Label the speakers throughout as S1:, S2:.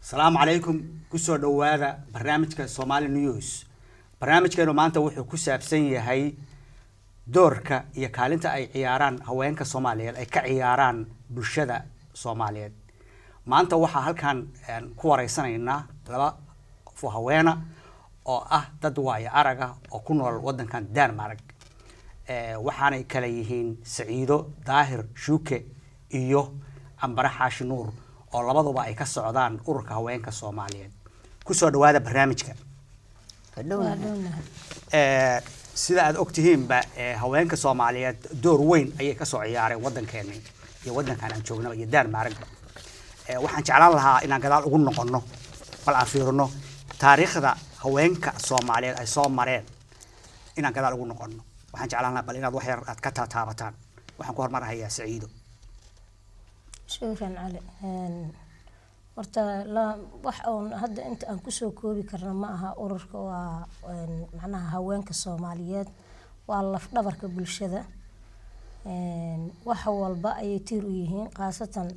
S1: السلام عليكم كسر دوادا برنامجك الصومالي نيوز برنامجك إنه ما أنت وحنا كسابسين هاي دورك يكالنت أي عياران هوينك الصومالية أي كعياران بالشدة الصومالية ما أنت وحنا هل كان كوريسنا إننا لبا فهوينا أو تدواي عرقة أو كنا الوطن كان دنمارك وحنا كليهين سعيدو ظاهر شوكة إيوه عنبر حاش نور oo labaduba ay ka socdaan ururka haweenka Soomaaliyeed ku soo dhawaada barnaamijka sida aad ogtihiin ba haweenka Soomaaliyeed door weyn ayay ka soo ciyaareen wadankeena iyo wadankan aan joogno iyo Denmark waxaan jeclaan lahaa inaan gadaal ugu noqono bal aan fiirino taariikhda haweenka Soomaaliyeed ay soo mareen inaan gadaal ugu noqono waxaan jeclaan lahaa bal inaad wax yar aad ka taabataan waxaan ku hormarayaa Saciido
S2: شكراً علي. ورتا لا وحون هذا أنت أنكسو كوبي كرنا معها أورك ومعناها هوانك الصوماليات والله في دبرك بالشدة وحول بقى يتيرويهن قاسة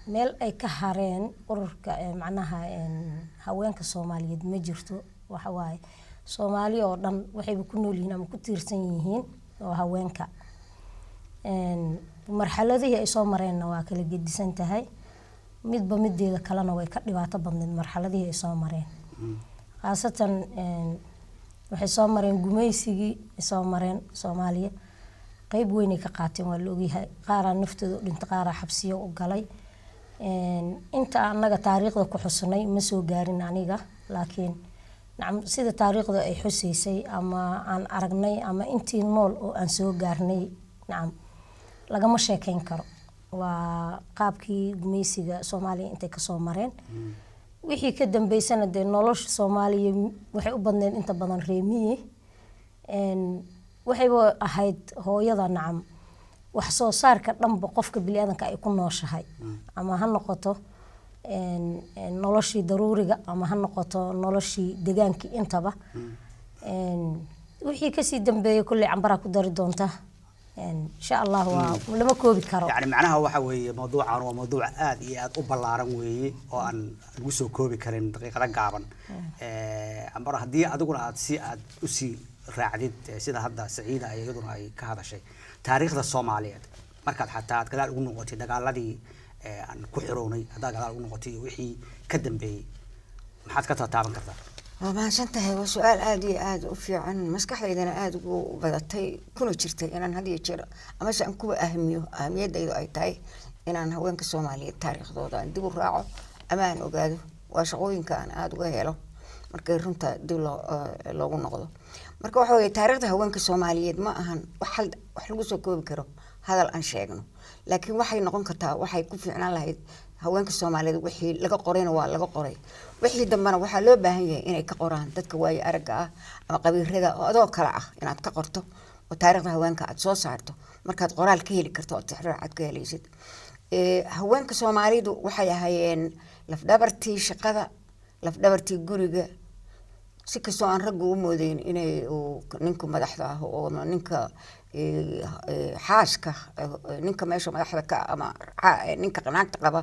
S2: ميل أي كهرين أورك معناها هوانك الصوماليات مجرتو وحواي صومالي أردن وحي بيكونوا لينا مكتير سنيهين وهوانك marxaladii ay soo mareen waa kala gedisan tahay midba mideeda kalena way ka dhibaato badneed marxaladii ay soo mareen qaasatan waxay soo mareen gumaysigii soo mareen Soomaaliya qayb weyn ay ka qaateen waa loo yahay qaar naftooda dhinta qaar xabsiyo u galay inta anaga taariikhda ku xusnay ma soo gaarin aniga laakiin sida taariikhda ay xusaysay ama aan aragnay ama intii nool oo aan soo gaarnay lagama sheekayn karo waa qaabkii gumaysiga Soomaaliya intay ka soo mareen wixii ka dambeysana de nolosha Soomaaliya waxay u badneed inta badan reemiye waxay ahayd hooyada wax soo saarka dhanba qofka bini'aadanka ay ku nooshahay ama ha noqoto noloshii daruuriga ama ha noqoto noloshii deegaankii intaba wixii ka sii dambeeyay kulli cambara ku dari doonta إن شاء الله ولما كوبي كارو
S1: يعني معناها وحوي موضوع هو موضوع آدي أبلارن وي وأن نوسو كوبي كرين دقيقة قابن عمره هدي أدقون أسي راعديد سيدا هذا سعيدة يقولون أي كهذا شيء تاريخ الصوماليات مركز حتى كلا أقول نقطي دقال الذي أن كحروني هذا قال أقول نقطي وحي كدم بي محد كتر تعبان كذا
S3: ما شنته هو سؤال آدي وفي عن مسكح إذا أنا وبدأتي كله شرتي أنا هذه الشر أما سأنكو أهمية ده أي تاي إن أنا هوين كسومالي التاريخ ده عندي براعو أمان وقاده وشغوين كان وهيله مركز رنتا دولة لو نقضه مركز هو التاريخ ده هوين كسومالي ما أهن وحل جزء كوب كرو هذا الأنشاء لكن وحي نقول كتا وحي يكون في عنا له haweenka Soomaaliyeed wixii laga qorayna waa laga qoray wixii dambana waxa loo baahan yahay inay ka qoraan dadka way araga ah ama qabiirada oo adoo kala ah inaad ka qorto oo taariikhda haweenka aad soo saarto markaad qoraal ka heli karto oo tixraac ka helaysid haweenka Soomaaliyeed waxay ahaayeen lafdhabartii shaqada lafdhabartii guriga si kastoo aan rag u moodeyn inay ninku madaxda ah oo ninka xaaska ninka meesha madaxda ka ama ninka qanaacta qaba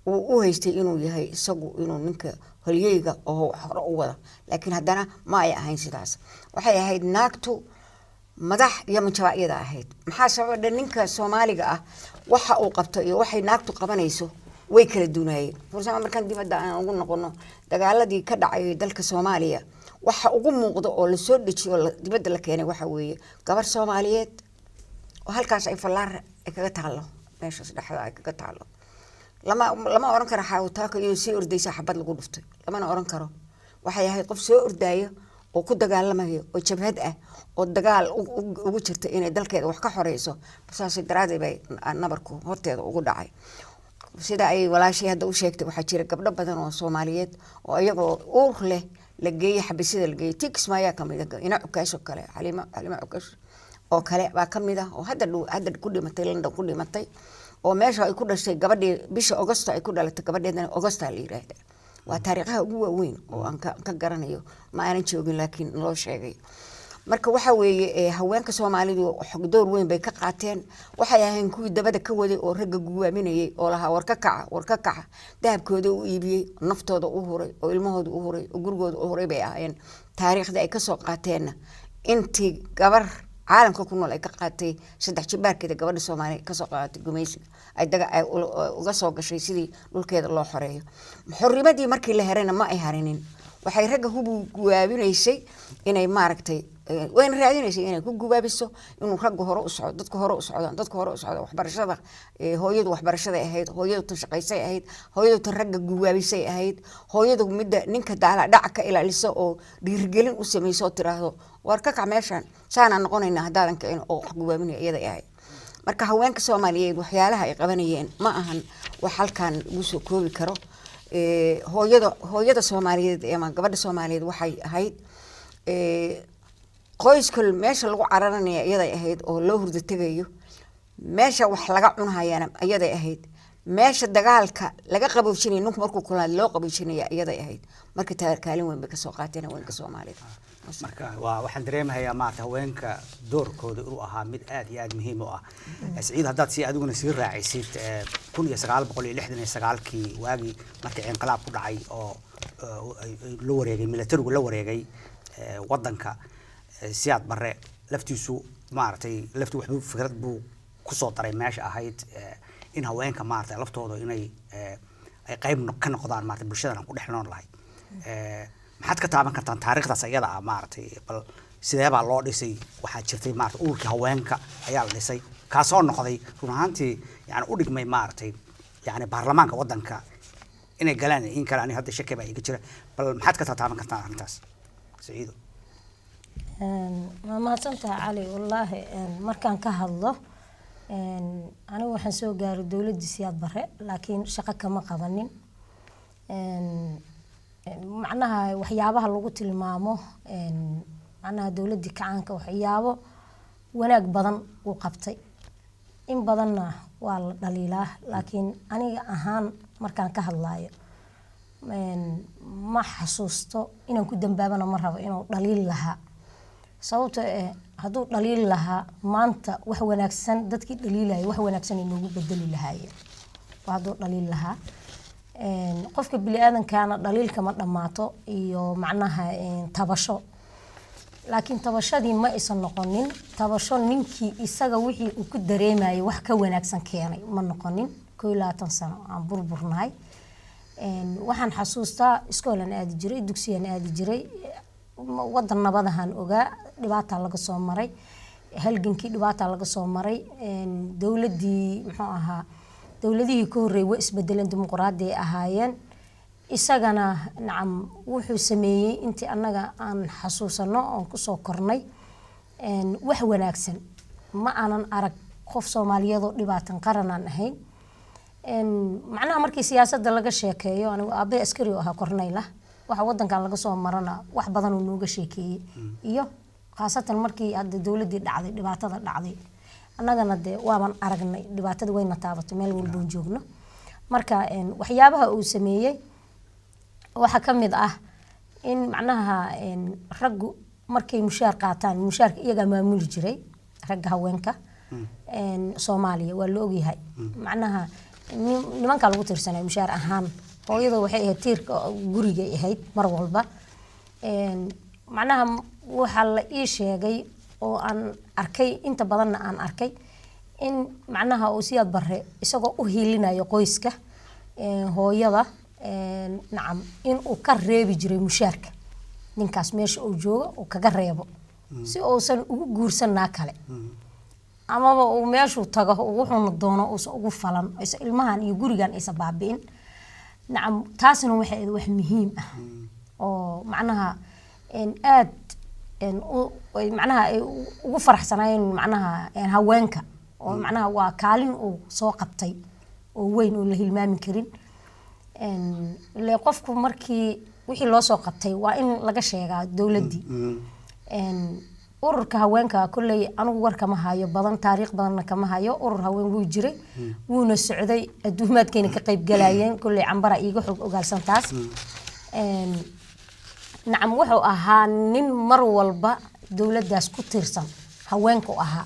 S3: uu haystay inuu yahay isagu inuu ninka holyeyga oo hore u wada laakiin haddana ma ay ahayn sidaas waxay ahayd naagtu madax iyo manjabaayada ahayd maxaa sabab ninka Soomaaliga ah waxa uu qabto iyo waxay naagtu qabanayso way kala duunayeen fursad markaan dibadda aan ugu noqono dagaaladii ka dhacay dalka Soomaaliya waxa ugu muuqdo oo la soo dhajiyo dibadda la keenay waxa weeye gabar Soomaaliyeed oo halkaas ay falaar kaga taalo meesha saddexda ay kaga taalo lama oran karo xawtaaka iyo si ordaysa xabad lagu dhuftay lama oran karo waxay ahayd qof soo ordaayo oo ku dagaalamayo oo jabhad ah oo dagaal ugu jirta inay dalkeeda wax ka xoreyso basaas daraadii bay nabarku horteeda ugu dhacay sida ay walaashii hadda u sheegtay waxa jira gabdho badan oo Soomaaliyeed oo iyagoo uur leh la geeyay xabisida la geeyay tix maya kamid ah ina ukaasho kale Halima ukaas oo kale baa kamid ah oo hadda ku dhimatay London ku dhimatay oo meesha ay ku dhashay gabadhii bisha August ay ku dhalatay gabadheedana August la yiraahdo waa taariikhaha ugu weyn oo aan ka garanayo ma aanan joogin laakiin loo sheegay marka waxa weeye haweenka Soomaalidu door weyn bay ka qaateen waxay ahayn kuwii dabada ka waday oo ragga guwaaminayay oo laha war ka kaca dahabkooda u iibiyay naftooda u huray oo ilmahooda u huray oo gurigooda u huray bay ahaayeen taariikhda ay ka soo qaateen intii gabar caalamka ku nool ay ka qaatay 3 jibaarkeeda gabadha Soomaaliyeed ka soo qaadatay gumaysiga ay uga soo gashay sidii dhulkeeda loo xoreeyo xorrimadii markii la herayna ma ay harinin waxay ragga hubu guwaabinaysay inay maaragtay وين رأينا شيء يعني كل جواب السو إنه رجع هراء الصعود ضدك هراء الصعود ضدك هراء الصعود وحبر الشذا هو يد وحبر الشذا هيد هو يد تشقي سيء هيد هو يد ترجع جواب سيء هيد هو يد مدة نك دعك إلى لسه بيرجلين وسمي صوت راه وركك عماشان سان نقول إن هذا كأنه جواب من يدا هاي marka haweenka Soomaaliyeed waxyaalaha ay qabanayeen ma ahan wax halkan ugu soo koobi karo hooyada Soomaaliyeed ama gabadha Soomaaliyeed waxay ahayd qoyska meesha lagu cararanayo iyaday ahayd oo loo hurdo tagayo meesha wax laga cunhayana iyaday ahayd meesha dagaalka laga qaboojinayo ninku markuu kulaan loo qaboojinayo iyaday ahayd marka taarikaalin weyn bay ka soo qaateen haweenka Soomaaliyeed
S1: marka waxaan dareemayaa maanta haweenka doorkooda uu ahaa mid aad iyo aad muhiim u ah Saciid haddaad si adiguna sii raacisid 1969kii waagi markii inqilaab ku dhacay oo loo wareegay militarigu la wareegay wadanka siyaad bare laftiisu maartay laftu wuxuu fikrad buu ku soo daray meesha ahayd in haweenka maartay laftooda inay ay qayb ka noqdaan maartay bulshada ku dhexnoon lahayd maxaad ka taaban kartaan taariikhdaas ayada ah maartay bal sidee baa loo dhisay waxa jirtay maartay ururka haweenka ayaa la dhisay ka soo noqday run ahaantii yani u dhigmay maartay yani baarlamaanka wadanka inay galaan in kale ani hadda shaki baa iga jira bal maxaad ka taaban kartaan arrintaas Saciido
S2: ما سنت علي والله مركان كهضه أنا وحن سو جار الدولة دسيات برا لكن شقة كما قبلين معناها وحيابها اللغة المامو معناها دولة دي كعنك وحيابه وناك بدن وقبتي إن بدنا والدليله لكن أنا أهان مركان كهضلاي ما حسوسته إنه كدم بابنا مرة إنه دليل لها sababta haduu dhaliil lahaa maanta wax wanaagsan dadkii dhaliilay wax wanaagsan inuu bedeli lahaayeen haduu dhaliil lahaa qofka bili aadankaana dhaliilka ma dhamaato iyo macnaha tabasho laakiin tabashadii ma aysan noqonin tabasho ninkii isaga wixii uu ku dareemayay wax ka wanaagsan keenay ma noqonin 20 sano aan burburnahay waxaan xasuustaa iskoolan aadi jiray dugsiyan aadi jiray wadan nabadahan ogaa dhibaata laga soo maray halgankii dhibaata laga soo maray dawladii muxuu ahaa dawladihii ka horeeyay way isbedeleen dimuqraadi ahaayeen isagana nacam wuxuu sameeyay intii anaga aan xasuusano oo ku soo kornay wax wanaagsan ma aanan arag qof Soomaaliyeed oo dhibaatan qaranaan ahayn macnaha markii siyaasadda laga sheekeeyo anigu aabe askari oo ahaa korneyla waxa wadankan laga soo marana wax badan oo nooga sheekeeyay iyo khaasatan markii hadda dawladii dhacday dhibaatada dhacday annagana de waaban aragnay dhibaatada wayna taabatay meel walba oo joogno marka waxyaabaha uu sameeyay waxa kamid ah in macnaha raggu markay mushaar qaataan mushaarka iyaga maamuli jiray ragga haweenka Soomaaliya waa loo ogyahay macnaha nimanka lagu tirsanay mushaar ahaan hooyada waxay ahayd tiirka guriga ahayd mar walba macnaha waxa la ii sheegay oo aan arkay inta badan aan arkay in macnaha uu siyaad bare isagoo u hiilinayo qoyska hooyada nacam in uu ka reebi jiray mushaarka ninkaas meesha uu joogo oo kaga reebo si uusan ugu guursanaa kale amaba uu meeshu tago wuxuu doono uu ugu falan ilmahan iyo gurigan ay sabaabiin نعم تاسنا wax muhiim ah oo macnaha aad macnaha ugu faraxsanayeen macnaha haweenka oo macnaha waa kaalin uu soo qabtay oo weyn oo la hilmaami karin le qofku markii wixii loo soo qabtay waa in laga sheegaa dawladii ururka haweenka kullay anigu warka ma hayo badan taariikh badan kama hayo urur haween wuu jiray wuuna socday adduumaadkeena ka qayb galayeen kullay cambara iiga xog ogaalsan taas nacam wuxuu ahaa nin mar walba dowladdaas ku tiirsan haweenku ahaa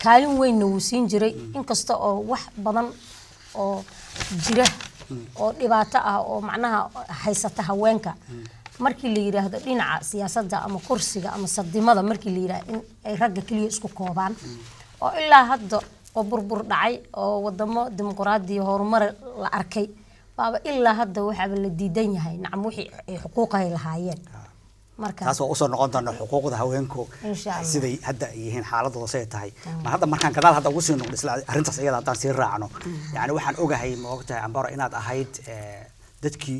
S2: kaalin weynna wuu siin jiray inkasta oo wax badan oo jira oo dhibaato ah oo macnaha haysata haweenka markii la yiraahdo dhinaca siyaasadda ama kursiga ama sadimada markii la yiraahdo in ay ragga kaliya isku koobaan oo ilaa hadda oo burbur dhacay oo wadamo dimuqraadi horumar la arkay baaba ilaa hadda waxa la diidan yahay nacam wixii ay xuquuq ay lahaayeen marka
S1: taas oo soo noqon doona xuquuqda haweenku siday hadda yihiin xaaladooda say tahay ma hadda markaan gadaal hadda ugu soo noqdo isla arintaas iyada hadaan sii raacno yani waxaan ogahay ma ogtahay Ambaro inaad ahayd dadkii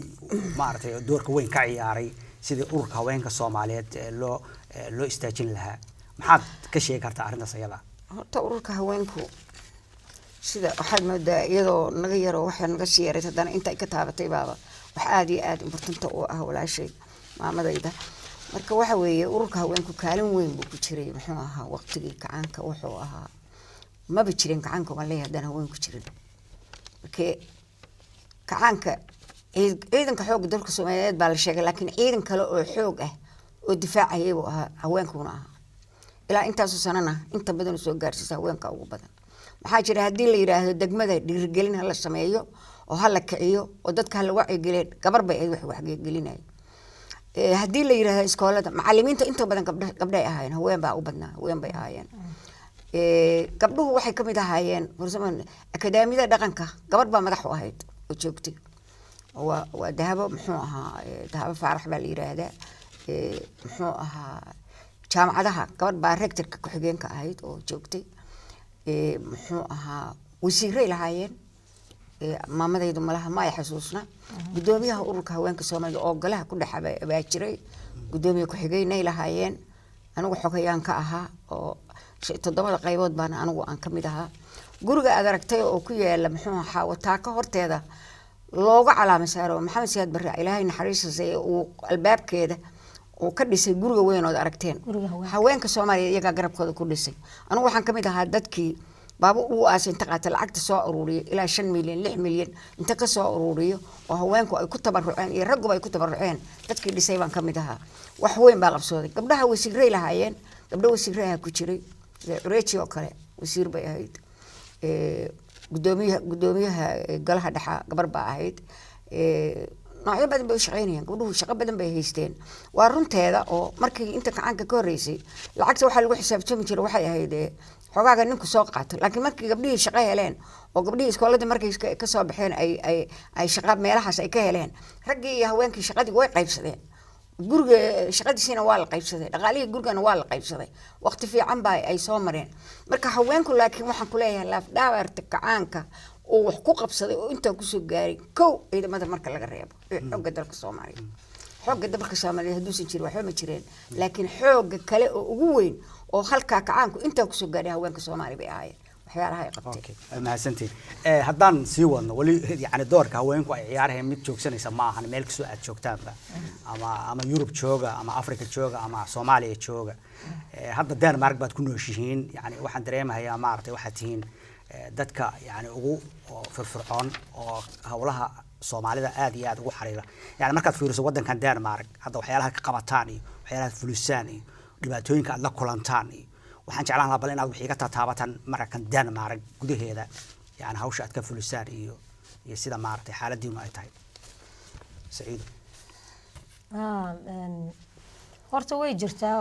S1: maartay doorka weyn ka ciyaaray sidii ururka haweenka Soomaaliyeed loo istaajin lahaa maxaad ka sheegi kartaa arintaas iyada
S3: horta ururka haweenku sida waxaad moodaa iyadoo naga yaro waxa naga sii yaray haddana inta ay ka taabatay baaba wax aad iyo aad importante u ah walaashay maamadayda marka waxa weeye ururka haweenku kaalin weyn buu ku jiray muxuu ahaa waqtigii kacaanka wuxuu ahaa maba jirin kacaanka ma leeyahay haddana haweenku jirin markii kacaanka ciidanka xoogga dalka Soomaaliyeed baa la sheegay laakiin ciidan kale oo xoog ah oo difaacayay buu ahaa haweenkuna ahaa ilaa intaas sanana inta badan soo gaarsiisay haweenka ugu badan maxaa jira hadii la yiraahdo degmada dhiirigelin la sameeyo oo hal la kiciyo oo dadka la wacyi gelin gabar bay ay wax gelinay hadii la yiraahdo iskoolada macallimiinta inta badan gabdhay ahaayeen haween baa u badnaa haween bay ahaayeen gabdhuhu waxay kamid ahaayeen farsamaan akademiyada dhaqanka gabar baa madax u ahayd oo joogtay waa dahabo muxuu ahaa dahabo faarax baa la yiraahdaa muxuu ahaa jaamacadaha gabar baa rectorka ku xigeenka ahayd oo joogtay muxuu ahaa wasiiray lahaayeen maamadaydu malaha ma ay xasuusna gudoomiyaha ururka haweenka Soomaaliyeed oo golaha ku dhaxabay baa jiray gudoomiye ku xigeenay lahaayeen anigu xogayaan ka ahaa oo 7 qaybood baan anigu aan kamid ahaa guriga aad aragtay oo ku yaala muxuu ahaa wataaka horteeda looga calaamad saaro maxamed siyaad barre ilaahay naxariistiisa uu albaabkeeda oo ka dhisay guriga weyn oo aragteen haweenka Soomaaliyeed iyaga garabkooda ku dhisay anigu waxaan kamid ahaa dadkii baaba uu aasin taqaata lacagta soo ururiyo ilaa 5 milyan 6 milyan inta ka soo ururiyo oo haweenku ay ku tabaruceen iyo raggu ay ku tabaruceen dadkii dhisay baan kamid ahaa wax weyn baa qabsooday gabdhaha wasiiray lahaayeen gabdho wasiiraha ku jiray reechi oo kale wasiir bay ahayd gudoomiyaha golaha dhaxa gabar baa ahayd noocyo badan bay shaqeynayaan gabdhuhu shaqo badan bay haysteen waa runteeda oo markii inta kacaanka ka horeysay lacagta waxa lagu xisaabtami jiray waxay ahayd xogaaga ninku soo qaato laakiin markii gabdhihii shaqo heleen oo gabdhihii iskoolada markay ka soo baxeen ay shaqo meelahaas ay ka heleen raggii iyo haweenkii shaqadii way qaybsadeen guriga shaqadiisina waa la qaybsaday dhaqaalihii gurigana waa la qaybsaday waqti fiican baa ay soo mareen marka haweenku laakiin waxaan ku leeyahay laaf dhaawarta kacaanka oo wax ku qabsaday oo inta ku soo gaaray kow ciidamada marka laga reebo xoogga dalka Soomaaliyeed xoogga dalka Soomaaliyeed haduusan jirin waxba ma jireen laakiin xoogga kale oo ugu weyn oo halka kacaanku inta ku soo gaaray haweenka Soomaaliyeed bay ahaayeen waxyaalaha ay qabtay
S1: mahadsantiin haddaan sii wadno wali yani doorka haweenku ay ciyaarayeen mid joogsanaysa ma ahan meel kastoo aad joogtaanba ama Yurub jooga ama Afrika jooga ama Soomaaliya jooga hadda Denmark baad ku nooshihiin yani waxaan dareemayaa maartay waxaad tihiin dadka yani ugu firfircoon oo hawlaha Soomaalida aad iyo aad ugu xariira yani markaad fiiriso wadankan Denmark hadda waxyaalaha ka qabataan iyo waxyaalaha fulisaan iyo dhibaatooyinka aad la kulantaan iyo waxaan jeclaan lahaa bal inaad wixii ka taabatan markan Denmark gudaheeda yani hawsha aad ka fulisaan iyo sida maartay xaaladiinu ay tahay Saciid
S2: horta way jirtaa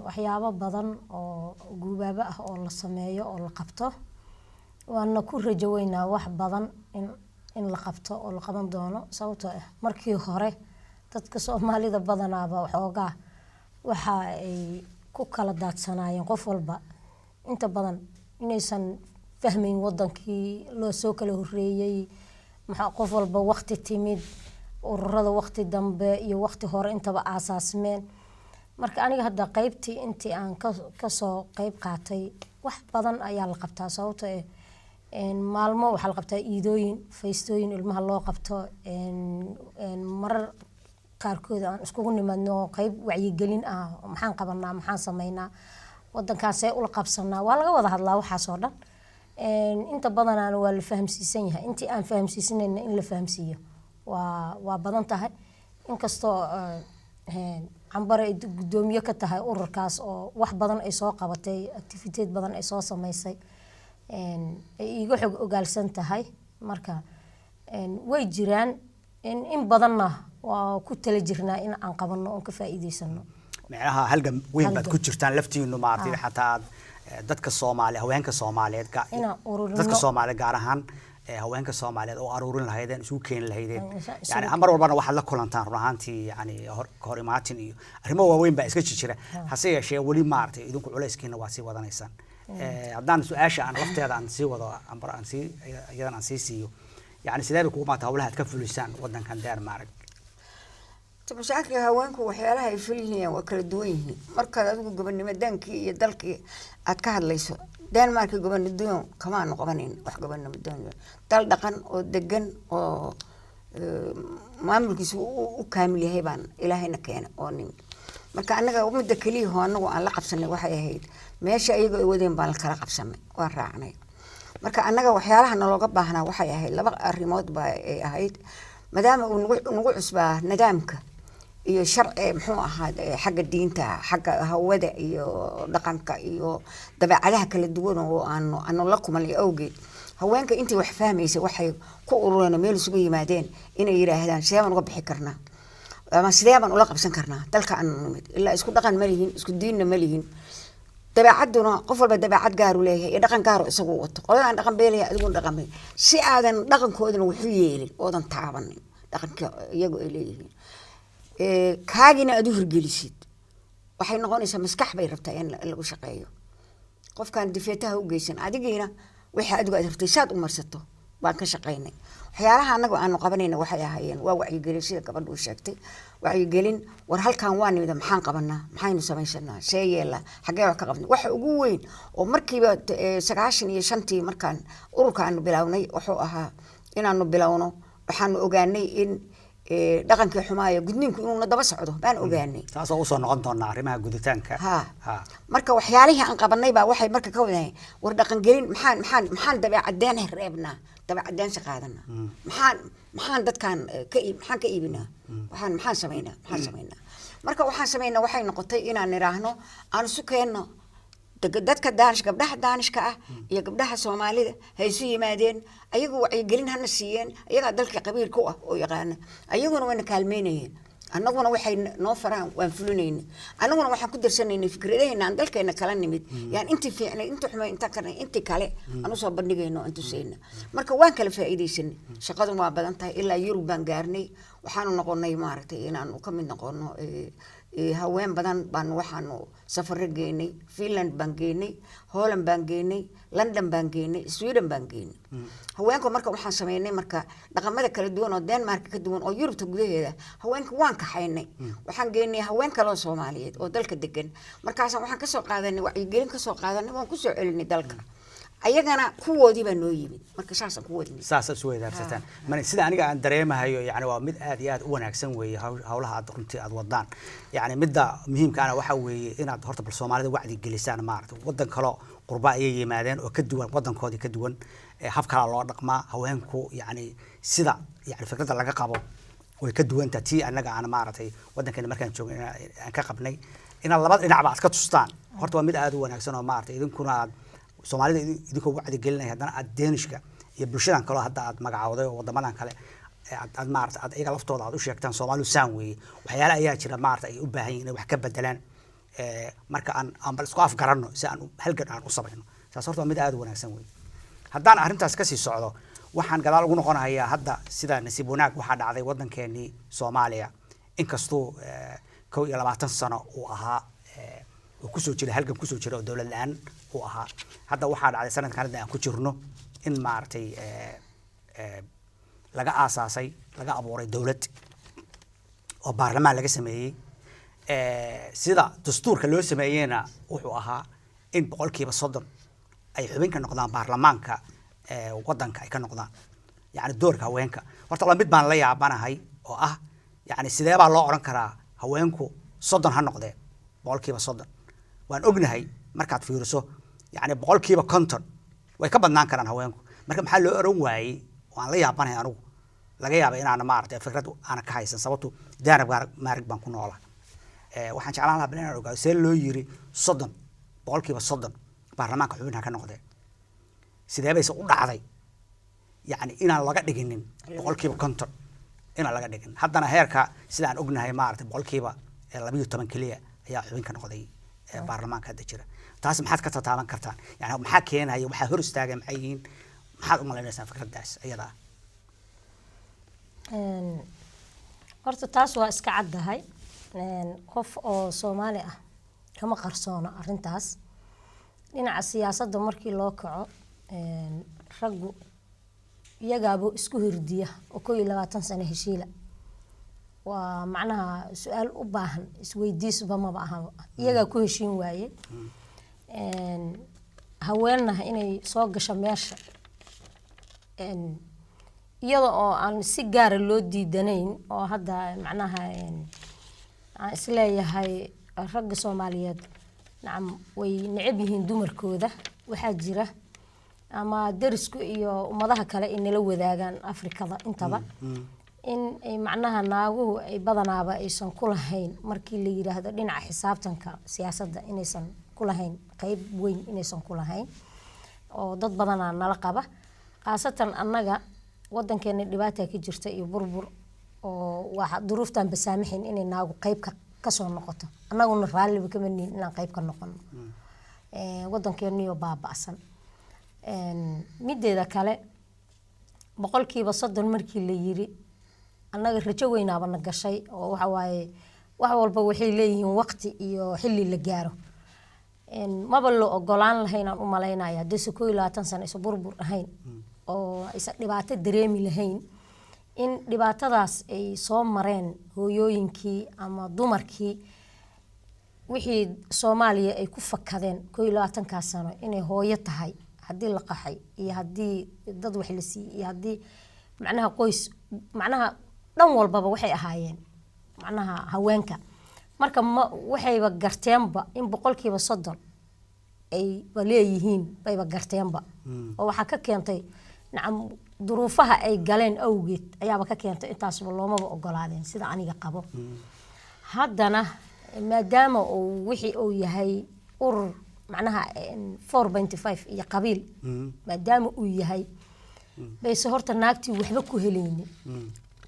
S2: waxyaabo badan oo guubaaba ah oo la sameeyo oo la qabto waana ku rajo weynaa wax badan in la qabto oo la qaban doono sababtoo ah markii hore dadka Soomaalida badanaaba waxoogaa waxa ay ku kala daadsanaayeen qof walba inta badan inaysan fahmin wadankii loo soo kala horeeyay maxaa qof walba waqti timid ururada waqti dambe iyo waqti hore intaba aasaasmeen marka aniga hadda qaybtii intii aan ka soo qayb qaatay wax badan ayaa la qabtaa sababtoo ah maalmo waxa la qabtaa iidooyin feestooyin ilmaha loo qabto marar qaarkood aan iskugu nimaadno qayb wacyigelin ah maxaan qabanaa maxaan sameynaa wadankaas ee ula qabsanaa waa laga wada hadlaa waxaas oo dhan inta badan waa la fahamsiisan yahay intii aan fahamsiisanayna in la fahamsiiyo waa badan tahay inkastoo cambare ay gudoomiye ka tahay ururkaas oo wax badan ay soo qabatay activity badan ay soo sameysay ay iga xog ogaalsan tahay marka way jiraan in badanna waa ku tala jirnaa in aan qabano oo ka faa'iideysano
S1: macnaha halgan weyn baad ku jirtaan laftiinu maartay xataa dadka Soomaaliyeed haweenka Soomaaliyeed dadka Soomaaliyeed gaar ahaan haweenka Soomaaliyeed oo aruurin lahaydeen isu keen lahaydeen yani amar walbana waxaad la kulantaan runaantii yani hor imaatin iyo arrimo waaweyn baa iska jira hase yeeshee wali maartay idinku culayskiina waa sii wadanaysaan haddaan su'aasha aan lafteeda aan sii wado ambar aan sii iyadan aan sii siiyo يعني سيدي بكو ما تهولها تكفل لسان ودن كان دار مارك
S3: مشاكل هوانكو وحيالها يفلني وكل دويني مركز أدوكو قبل مدانكي يدلكي أتكهد ليسو دان ماركي قبل الدوين كمان نقبنين وح قبل مدان دال دقن ودقن و ماملكي سو وكامل هيبان إلهينا كان ونين marka anaga u mid kaliya anagu aan la qabsanay waxay ahayd meesha ayaga ay wadeen baan kala qabsanay waan raacnay marka anaga waxyaalaha nalooga baahnaa waxay ahayd laba arrimood baa ay ahayd maadaama uu nagu cusbaa nidaamka iyo sharci muxuu ahaa xagga diinta xagga hawada iyo dhaqanka iyo dabeecadaha kala duwan oo aanu la kumanay awgeed haweenka intii wax fahmaysay waxay ku urureen meel isugu yimaadeen inay yiraahdaan sideen uga bixi karnaa ama sideen ula qabsan karnaa dalka aan nimid ilaa isku dhaqan ma lihin isku diinna ma lihin dabeecaduna qof walba dabeecad gaar u leeyahay dhaqan gaar isagu wato qoladaan dhaqan beelaya adigu dhaqamay si aadan dhaqankoodana wuxuu yeelin oodan taabanin dhaqanka iyagu ay leeyihiin kaagina aad u hirgelisid waxay noqonaysaa maskax bay rabtaa in lagu shaqeeyo qofkan difeetaha u geysan adigiina waxa adigu aad rabtay saad u marsato baan ka shaqeynay waxyaalaha anagu aanu qabanayna waxay ahaayeen waa wacyigelin sida gabadhu sheegtay wacyigelin war halkan waa nimid maxaan qabanaa maxaynu sameysannaa sheeyela xagee wax ka qabnay waxa ugu weyn oo markiiba 95 markaan ururkaanu bilawnay wuxuu ahaa inaanu bilawno waxaanu ogaanay in dhaqankii xumaaya gudniinku inuu daba socdo baan ogaanay
S1: taas oo soo noqon doona arrimaha guditaanka
S3: marka waxyaalihii aan qabanay baa waxay marka ka wadaan war dhaqan gelin maxaan dabeecadeen reebnaa dabeecadeen shaqaadana maxaan dadkan maxaan ka iibinaa maxaan sameynaa marka waxaan sameynaa waxay noqotay inaan niraahno aan isu keenno dadka daanish gabdhaha daanishka ah iyo gabdhaha Soomaalida hay isu yimaadeen ayagu wacyigelin hana siiyeen ayaga dalka qabiilka ah oo yaqaan ayaguna wana kaalmeynayeen annaguna waxay noo faraan waan fulinayna annaguna waxaan ku darsanaynay fikradeena aan dalkeena kala nimid yaan intii fiicnay inta xumay inta kana intii kale aanu soo bandhigayno inta seena marka waan kala faa'iideysanay shaqadu waa badan tahay ilaa Yurub baan gaarnay waxaanu noqonay maaragtay inaan ka mid noqono haween badan baan waxaanu safar geynay Finland baan geynay Holland baan geynay London baan geynay Sweden baan geynay haweenku marka waxaan sameynay marka dhaqamada kala duwan oo Denmark ka duwan oo Yurubta gudaheeda haweenku waan ka xaynay waxaan geynay haween kale oo Soomaaliyeed oo dalka degan markaas waxaan ka soo qaadanay wacyigelin ka soo qaadanay waan ku soo celinay dalka ayagana kuwoodii baa noo yimid marka saasaan ku wadnay
S1: saasa soo wadaagsataan man sida aniga aan dareemahayo yani waa mid aad iyo aad u wanaagsan weeye hawlaha aad runtii aad wadaan yani midda muhiimka ah waxa weeye inaad horta bal Soomaalida wacdi gelisaan maartay wadan kale qurba ay yimaadeen oo ka duwan wadankoodii ka duwan hab kala loo dhaqmaa haweenku yani sida yani fikradda laga qabo way ka duwan tahay anaga aan maartay wadankan markaan joogay aan ka qabnay in labada dhinac ba iska tustaan horta waa mid aad u wanaagsan oo maartay idinkuna Soomaalida idinku wacdi gelinay haddana aad Deenishka iyo bulshadan kale hadda aad magacawday oo wadamadan kale aad maartay aad iyaga laftooda aad u sheegtaan Soomaalidu saan weeye waxyaalaha ayaa jira maartay ay u baahan yihiin wax ka bedelaan marka aan bal isku afgaranno si aan halgan aan u sameeyno taas horta mid aad u wanaagsan weeye haddaan arrintaas ka sii socdo waxaan gadaal ugu noqonayaa hadda sida nasiib wanaag waxa dhacday wadankeennii Soomaaliya inkastoo 22 sano uu ahaa kusoo jiray halkan kusoo jiray oo dawlad la'aan uu ahaa hadda waxaa dhacday sanadkan aan ku jirno in maartay laga aasaasay laga abuuray dawlad oo baarlamaan laga sameeyay sida dastuurka loo sameeyayna wuxuu ahaa in 30% ay xubin ka noqdaan baarlamaanka wadanka ay ka noqdaan yani doorka haweenka horta la mid baan la yaabanahay oo ah yani sidee baa loo oran karaa haweenku 30 ha noqdeen 30% waan ognahay markaad fiiriso yani 50% way ka badnaan karaan haweenku marka maxaa loo oran waayay waan la yaabanahay anigu laga yaabay inaan maartay fikrad aan ka haysan sababtu daarab maarig baan ku noolaa waxaan jeclaan lahaa inaan ogaado see loo yiri 30% baarlamaanka xubnaha ka noqdeen sidee bayse u dhacday yani inaan laga dhiginin 50% inaan laga dhigin haddana heerka sidaan ognahay maaragtay 12% kaliya ayaa xubin ka noqday baarlamaanka hadda jira taas maxaad ka tataaban kartaan yani maxaa keenaya waxaa hor istaagay maxay yihiin maxaad u malaynaysaa fikradaas iyada
S2: horta taas waa iska caddahay qof oo Soomaali ah kama qarsoona arrintaas dhinaca siyaasadda markii loo kaco raggu iyagaaba isku hirdiya oo 20 sano heshiila waa macnaha su'aal u baahan isweydiisba ma aha iyaga ku heshiin waaye haweenna inay soo gasho meesha iyada oo aan si gaar ah loo diidanayn oo hadda macnaha aan isleeyahay ragga Soomaaliyeed nacam way necab yihiin dumarkooda waxaa jira ama darisku iyo ummadaha kale in la wadaagaan Afrikada intaba in ay macnaha naaguhu ay badanaaba aysan ku lahayn markii la yiraahdo dhinaca xisaabtanka siyaasadda inaysan ku lahayn qayb weyn inaysan ku lahayn oo dad badan nala qaba qaasatan annaga wadankeena dhibaato ka jirta iyo burbur oo waxa duruuftan basaamixin inay naagu qayb ka soo noqoto annaguna raaliba kama nihin inaan qayb ka noqono wadankeena iyo baaba'san mideeda kale 30% markii la yiri annaga rajo weynaaba na gashay oo waxa waaye wax walba waxay leeyihiin waqti iyo xilli la gaaro maba loo ogolaan lahayn aan u malaynayaa dad 20 sano isu burbur ahayn oo isa dhibaato dareemi lahayn in dhibaatadaas ay soo mareen hooyooyinkii ama dumarkii wixii Soomaaliya ay ku fakadeen 20 sano inay hooyo tahay hadii la qaxay iyo hadii dad wax la siiyay iyo hadii macnaha qoys macnaha dhan walbaba waxay ahaayeen macnaha haweenka marka waxayba garteenba in 30% ay leeyihiin bayba garteenba oo waxa ka keentay nacam duruufaha ay galeen awgeed ayaaba ka keentay intaasba loomaba ogolaadeen sida aniga qabo haddana maadaama uu wixii uu yahay urur macnaha 4.5 iyo qabiil maadaama uu yahay bayse horta naagtii waxba ku helaynin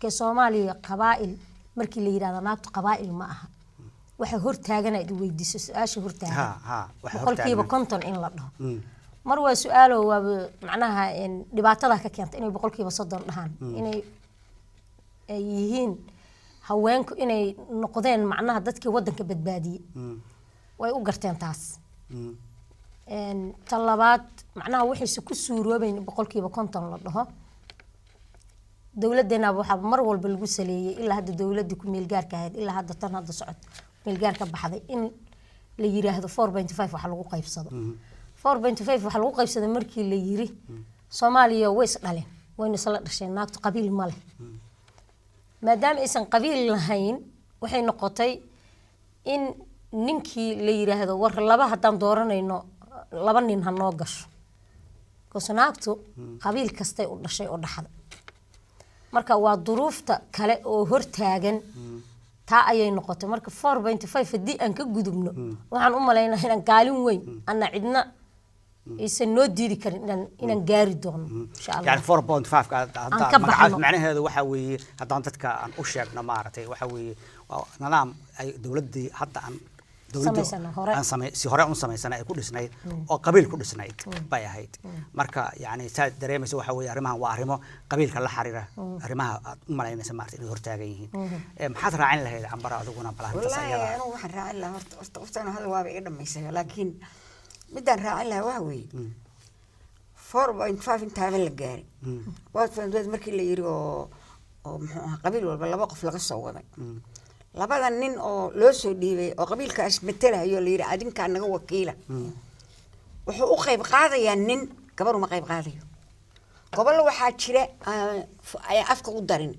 S2: ka Soomaaliya qabaa'il markii la yiraahdo naagtu qabaa'il ma aha waxa hortaagan ay weydiiso su'aasha hortaagan boqolkiiba 50 in la dhaho mar waa su'aalo waa macnaha dhibaatada ka keentay inay boqolkiiba 30 dhahan inay yihiin haweenku inay noqdeen macnaha dadkii wadanka badbaadiyay way u garteen taas talabaad macnaha waxay ku suuroobeen boqolkiiba 50 la dhaho dawladdeena waxa mar walba lagu saleeyay ilaa hadda dawladda ku meel gaarka ahayd ilaa hadda tan hadda socod meel gaarka baxday in la yiraahdo 4.5 waxa lagu qaybsado 4.5 waxa lagu qaybsaday markii la yiri Soomaaliya way is dhaleen wayna isla dhasheen naagtu qabiil ma leh maadaama aysan qabiil lahayn waxay noqotay in ninkii la yiraahdo war laba hadaan dooranayno laba nin ha noo gasho koosnaagtu qabiil kastay u dhashay oo dhaxda marka waa duruufta kale oo hortaagan taa ayay noqotay marka 4.5 hadii aan ka gudubno waxaan u maleynayaa inaan kaalin weyn ana cidna aysan noo diiri karin inaan gaari doono insha Allah
S1: yani 4.5 hadda magacaas macnaheedu waxa weeye hadaan dadka aan u sheegno maartay waxa weeye nidaam ay dawladii hadda aan si hore u sameysana ay ku dhisnayd oo qabiil ku dhisnayd bay ahayd marka yani taa dareemayso waxa weeye arrimahan waa arrimo qabiilka la xiriira arrimaha aad u malaynaysa maartay inay hortaagan yihiin maxaad raacin lahayd ambara adiguna balaanta sayada
S3: anu waxaan raacin lahaa horta hada waaba iga dhameysay laakiin midaan raacin lahaa waxa weeye 4.5 intaaba la gaaray waa fandad markii la yiri oo muxuu ahaa qabiil walba laba qof laga soo waday labada nin oo loo soo dhiibay oo qabiilkaas matalayo la yiri adinka naga wakiila wuxuu u qayb qaadayaa nin gabar uma qayb qaadayo gobol waxa jira ay afka u darin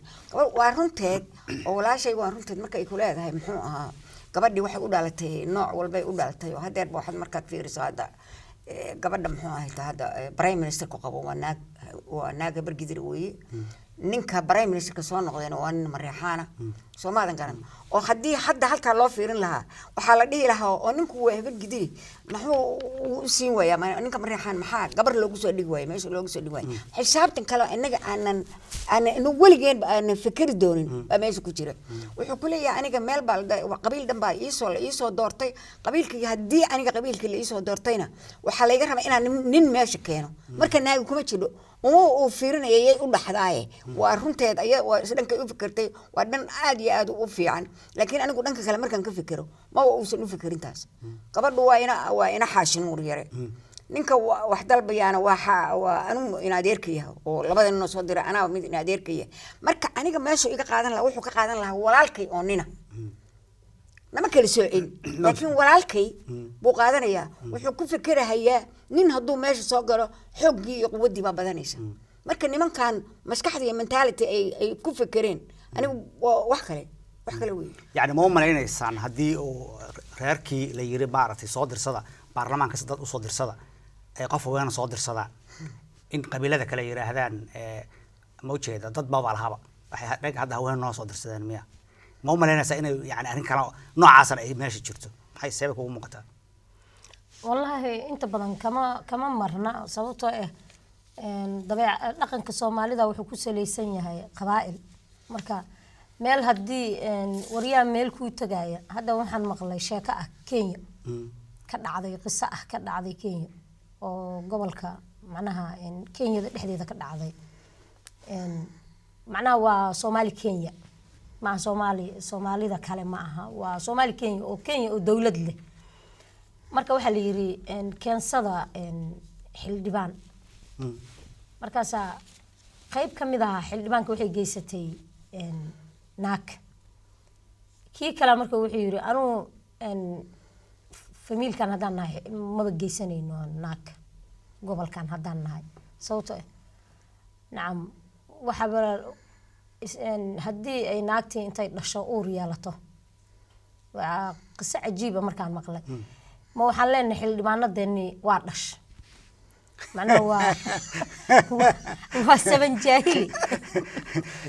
S3: waa runteed oo walaashay waa runteed marka ay ku leedahay muxuu ahaa gabadhii waxay u dhalatay nooc walba ay u dhalatay oo hadeer waxaad markaad fiiriso hadda gabadha muxuu ahaa hadda prime minister ku qabo waa naag bargidir weeye ninka prime minister ka soo noqdeen waa nin Maryaxaana Soomaalian garan oo haddii hadda halkaa loo fiirin lahaa waxaa la dhihi lahaa oo ninku waa hebel gidiri muxuu u siin wayaa ninka mareexaan maxaa gabar loogu soo dhigi waaya meesha loogu soo dhigi waaya xisaabtan kale inaga aanan weligeen aanan fikri doonin baa meesha ku jira wuxuu ku leeyahay aniga meel baa qabiil dhan baa iisoo doortay qabiilkii haddii aniga qabiilkii la iisoo doortayna waxaa layga rabaa inaan nin meesha keeno marka naagi kuma jidho uu fiirinayay u dhaxdaaye waa runteed waa isdhanka u fikirtay waa dhan aad iyo aad u fiican laakiin anigu dhanka kale markaan ka fikiro ma uusan u fikirintaas gabadhu waa ina xaashin nuur yare ninka wax dalbayaana waa anu in adeerkaya oo labada nin soo diray anaa mid in adeerkaya marka aniga meesha iga qaadan lahaa wuxuu ka qaadan lahaa walaalkay oo nina nama kala soocin laakiin walaalkay buu qaadanayaa wuxuu ku fikirahayaa nin hadduu meesha soo galo xooggii iyo quwaddii baa badanaysa marka nimankan maskaxda iyo mentality ay ku fikireen anigu wax kale wey
S1: yani ma u malaynaysaan haddii uu reerkii la yiri maaragtay soo dirsada baarlamaanka dad usoo dirsada ay qof haweena soo dirsadaan in qabiilada kale yiraahdaan ma ujeeda dad baa lahaba waxay hadda haween noo soo dirsadeen miya ma u malaynaysaa inay yani arrin kale noocaasna ay meesha jirto maxay sabab ugu muuqataa
S2: wallahi inta badan kama marna sababtoo dhaqanka Soomaalida wuxuu ku saleysan yahay qabaa'il marka meel haddii waryaa meel ku tagaya hadda waxaan maqlay sheeko ah Kenya ka dhacday qiso ah ka dhacday Kenya oo gobolka macnaha Kenya dhexdeeda ka dhacday macnaha waa Soomaali Kenya ma Soomaalida kale ma aha waa Soomaali Kenya oo dawlad leh marka waxa la yiri keensada xildhibaan markaas qayb kamid ah xildhibaanka waxay geysatay naag kii kala marka wuxuu yiri anu familkan hadaan nahay ma geysanayno naag gobolkan hadaan nahay sababtoo nacam waxa haddii ay naagtii intay dhasho uur yeelato waa qiso cajiib ah markaan maqlay ma waxaan leenahay xildhibaanadeeni waa dhash macnaha waa saban jaahili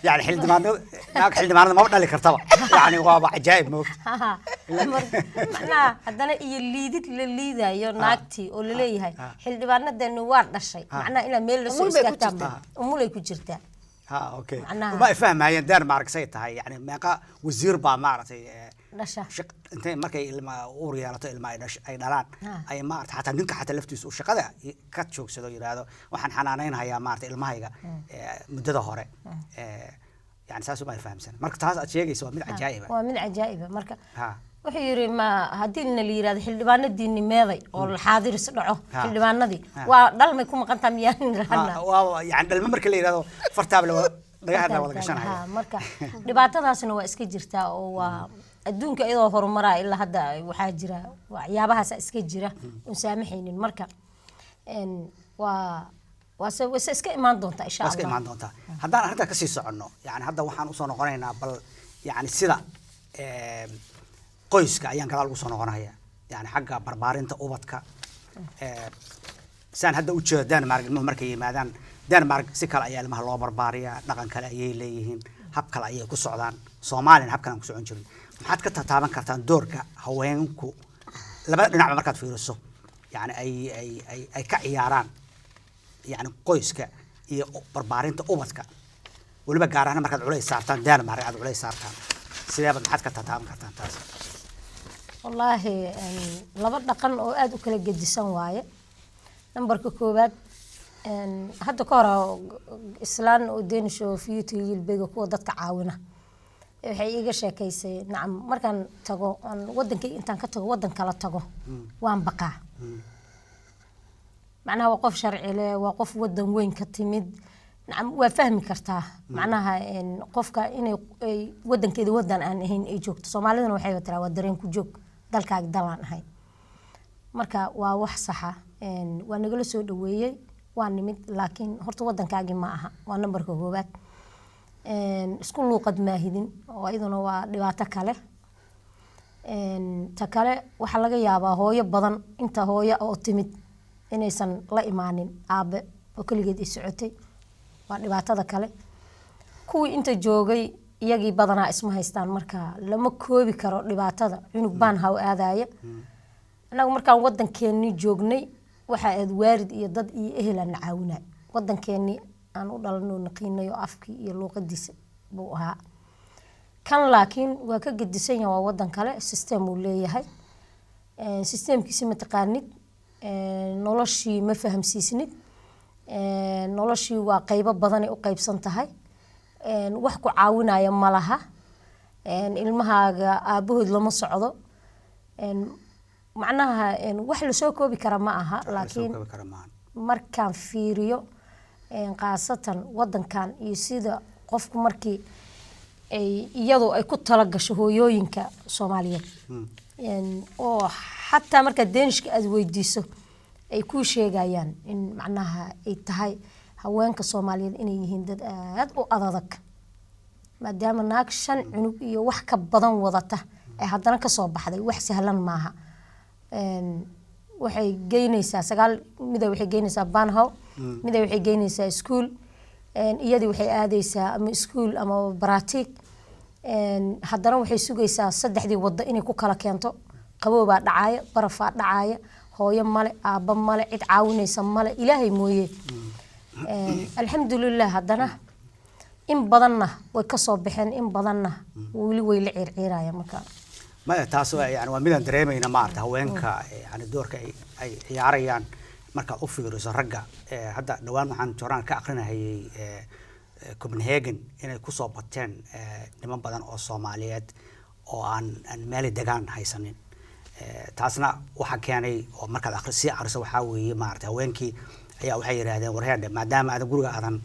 S1: يعني حلدمان ما بدل كرتبة يعني وابع عجائب موت
S2: معناها هذانا يليدت لليدا يو ناكتي أو للي هاي حلدمان ده نوار الشيء معناها إلى ميل لسوس كتام أمولي كجرتا
S1: أوكي وما يفهم هاي دار مارك سيتها يعني ما وزير با مارتي شق أنت مركي لما أوريالته لما أي دلان أي مارت حتى نك حتى لفتيس وشقة ده كتشوك سدوا يرادو وحن حنانين هيا مارت المايجا مدة هراء يعني ساسو ما يفهم سنة مركز هذا أشياء يسوى من عجائبة
S2: ومن عجائبة مركز وحيري ما هدين اللي يراد حلبان الدين ماذي أو الحاضر سرعه حلبان نذي وضل ما يكون مقطع مياه لهنا
S1: يعني المملكة اللي يرادو فرتاب لو ضيعنا ولا كشنا
S2: مركز لبعضها سنة إسكجرتا أو الدون كأيضا هرمرا إلا هذا وحاجرة وعيابها سأسكجرة وسامحين المركب إن وسأسكت إيمان دونتا إن شاء الله.
S1: وسأسكت إيمان دونتا. هذا كسيس عنه يعني هذا وحنا وصلنا قرينا بل يعني سلا قيس كأيان كلا وصلنا قرينا يعني حاجة بربارين تقوبتك سان هذا وجه دنمارك المملكة مادان دنمارك سكال أيام ما الله بربارية نقن كلا يليهن هب كلا يكسعدان Soomaaliya habkan ku socon jirin maxaad ka tataaban kartaan doorka haweenku labada dhinac markaad fiiriso yani ay ka ciyaaraan yani qoyska iyo barbaarinta ubadka waliba gaar ahaan markaad culays saartaan Denmark aad culays saartaan sideeba maxaad ka tataaban kartaan taas
S2: wallahi laba dhaqan oo aad u kala gedisan waaye nambarka koobaad hadda ka hor islaan oo Danish fiitii ilbeyga kuwa dadka caawina waxay iga sheekaysay nacam markaan tago aan wadankay intaan ka tago wadan kala tago waan baqaa macnaha waa qof sharci leh waa qof wadan weyn ka timid nacam waa fahmi kartaa macnaha qofka inay wadankeeda wadan aan ahayn ay joogto Soomaalidana waxay wataa waa dareen ku joog dalkaaga dalaan ahay marka waa wax sax ah waa nagala soo dhaweeyay waa nimid laakiin horta wadankaagi ma aha waa nambarka koobaad isku luuqad maahidin oo iduna waa dhibaato kale ta kale waxa laga yaabaa hooyo badan inta hooyo oo timid inaysan la imaanin aabe oo kaligeed ay socotay waa dhibaatada kale kuwii inta joogay iyagii badanaa isma haystaan marka lama koobi karo dhibaatada cunug baan haw aadaya anagu markaan wadankeennii joognay waxa aad waarid iyo dad iyo ehel aan caawinay wadankeennii aan u dhalanoo naqiinay oo afkii iyo luuqadiisa buu ahaa kan laakiin waa ka gedisan yahay waa wadan kale system uu leeyahay systemkiisa ma taqaanid noloshii ma fahamsiisnid noloshii waa qaybo badan ay u qaybsan tahay wax ku caawinaya ma laha ilmahaaga aabahood lama socdo macnaha wax la soo koobi kara ma aha laakiin markaan fiiriyo qaasatan wadankan iyo sida qofku markii iyadoo ay ku tala gasho hooyooyinka Soomaaliyeed oo xataa marka Deenishka aad weydiiso ay ku sheegayaan in macnaha ay tahay haweenka Soomaaliyeed inay yihiin dad aad u adag maadaama naag 5 cunug iyo wax ka badan wadata ay haddana ka soo baxday wax sahlan maaha waxay geynaysaa 9 mid waxay geynaysaa Banhow mid waxay geynaysaa school iyadii waxay aadaysaa ama school ama baraatig haddana waxay sugaysaa 3 wada inay ku kala keento qabooba dhacaya barafaa dhacaya hooyo male aaba male cid caawinaysa male ilaahay mooyee alxamdulillah haddana in badanna way ka soo baxeen in badanna wali way la ciirciiraya marka
S1: ma taas yani waa midaan dareemayna maarta haweenka yani doorka ay ciyaarayaan marka u fiiriso ragga hadda dhawaan waxaan joraan ka aqrinayay Copenhagen inay ku soo bateen niman badan oo Soomaaliyeed oo aan meel degaan haysanin taasna waxa keenay oo marka akhriso waxa weeye maarta haweenkii ayaa waxay yiraahdeen warheed maadaama aad guriga aadan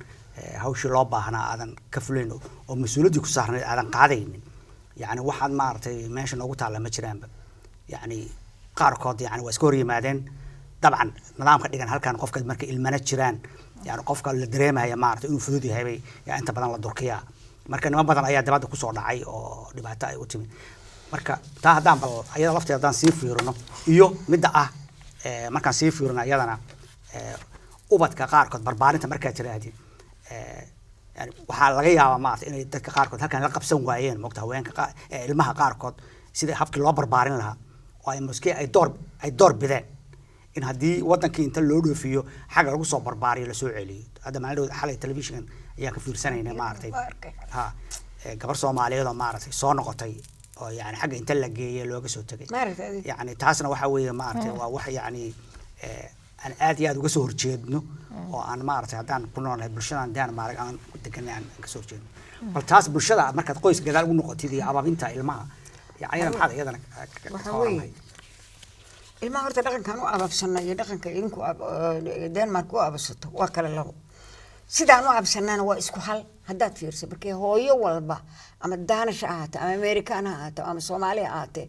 S1: hawshii loo baahnaa aadan ka fulin oo mas'uuliyadii ku saarnay aadan qaadaynin يعني واحد ما أعرفه ماشي نقول تعالى ما تشرين يعني قارقات يعني واسكور يمادين طبعا نظام كان هل كان قفك المركز المنتشران يعني قفك الدريمة هي ما أعرف إنه فلودي هاي يعني أنت بدل الدركية مركز ما بدل أي دبادة كسر دعي أو دبادة وتمي مركز تاه دام بال أي لفت يدان سيف يورنا يو مدة مركز سيف يورنا يدنا وبد كقارقات بربارين تمركز ترادي يعني waxaa laga yaabaa maartay inay dadka qaarkood halkan la qabsan waayeen moogta haweenka ilmaha qaarkood sida habkii loo barbaarin lahaa oo ay maskii ay door bideen in hadii wadankii inta loo dhoofiyo xaq lagu soo barbaariyo la soo celiyo hadda maalinta xalay television ayaa ka fiirsanayna maartay ha gabar Soomaaliyeed oo maartay soo noqotay oo yani xaq inta la geeyay looga soo tagay yani taasna waxa weeye maartay waa wax yani aan aad iyo aad uga soo horjeedno oo aan maartay hadaan ku noolahay bulshada daan maarag aan ku deganaan ka soo horjeedno bal taas bulshada markaad qoys gadaal ugu noqotid iyo ababinta ilmaha yaayna maxaa iyadana
S3: waxa weeye ilmaha horta dhaqankan u ababsanay iyo dhaqanka idinku Denmark u ababsato waa kala labo sidaan u ababsanana waa isku hal hadaad fiirso markay hooyo walba ama Danish ahaato ama American ahaato ama Soomaali ahaato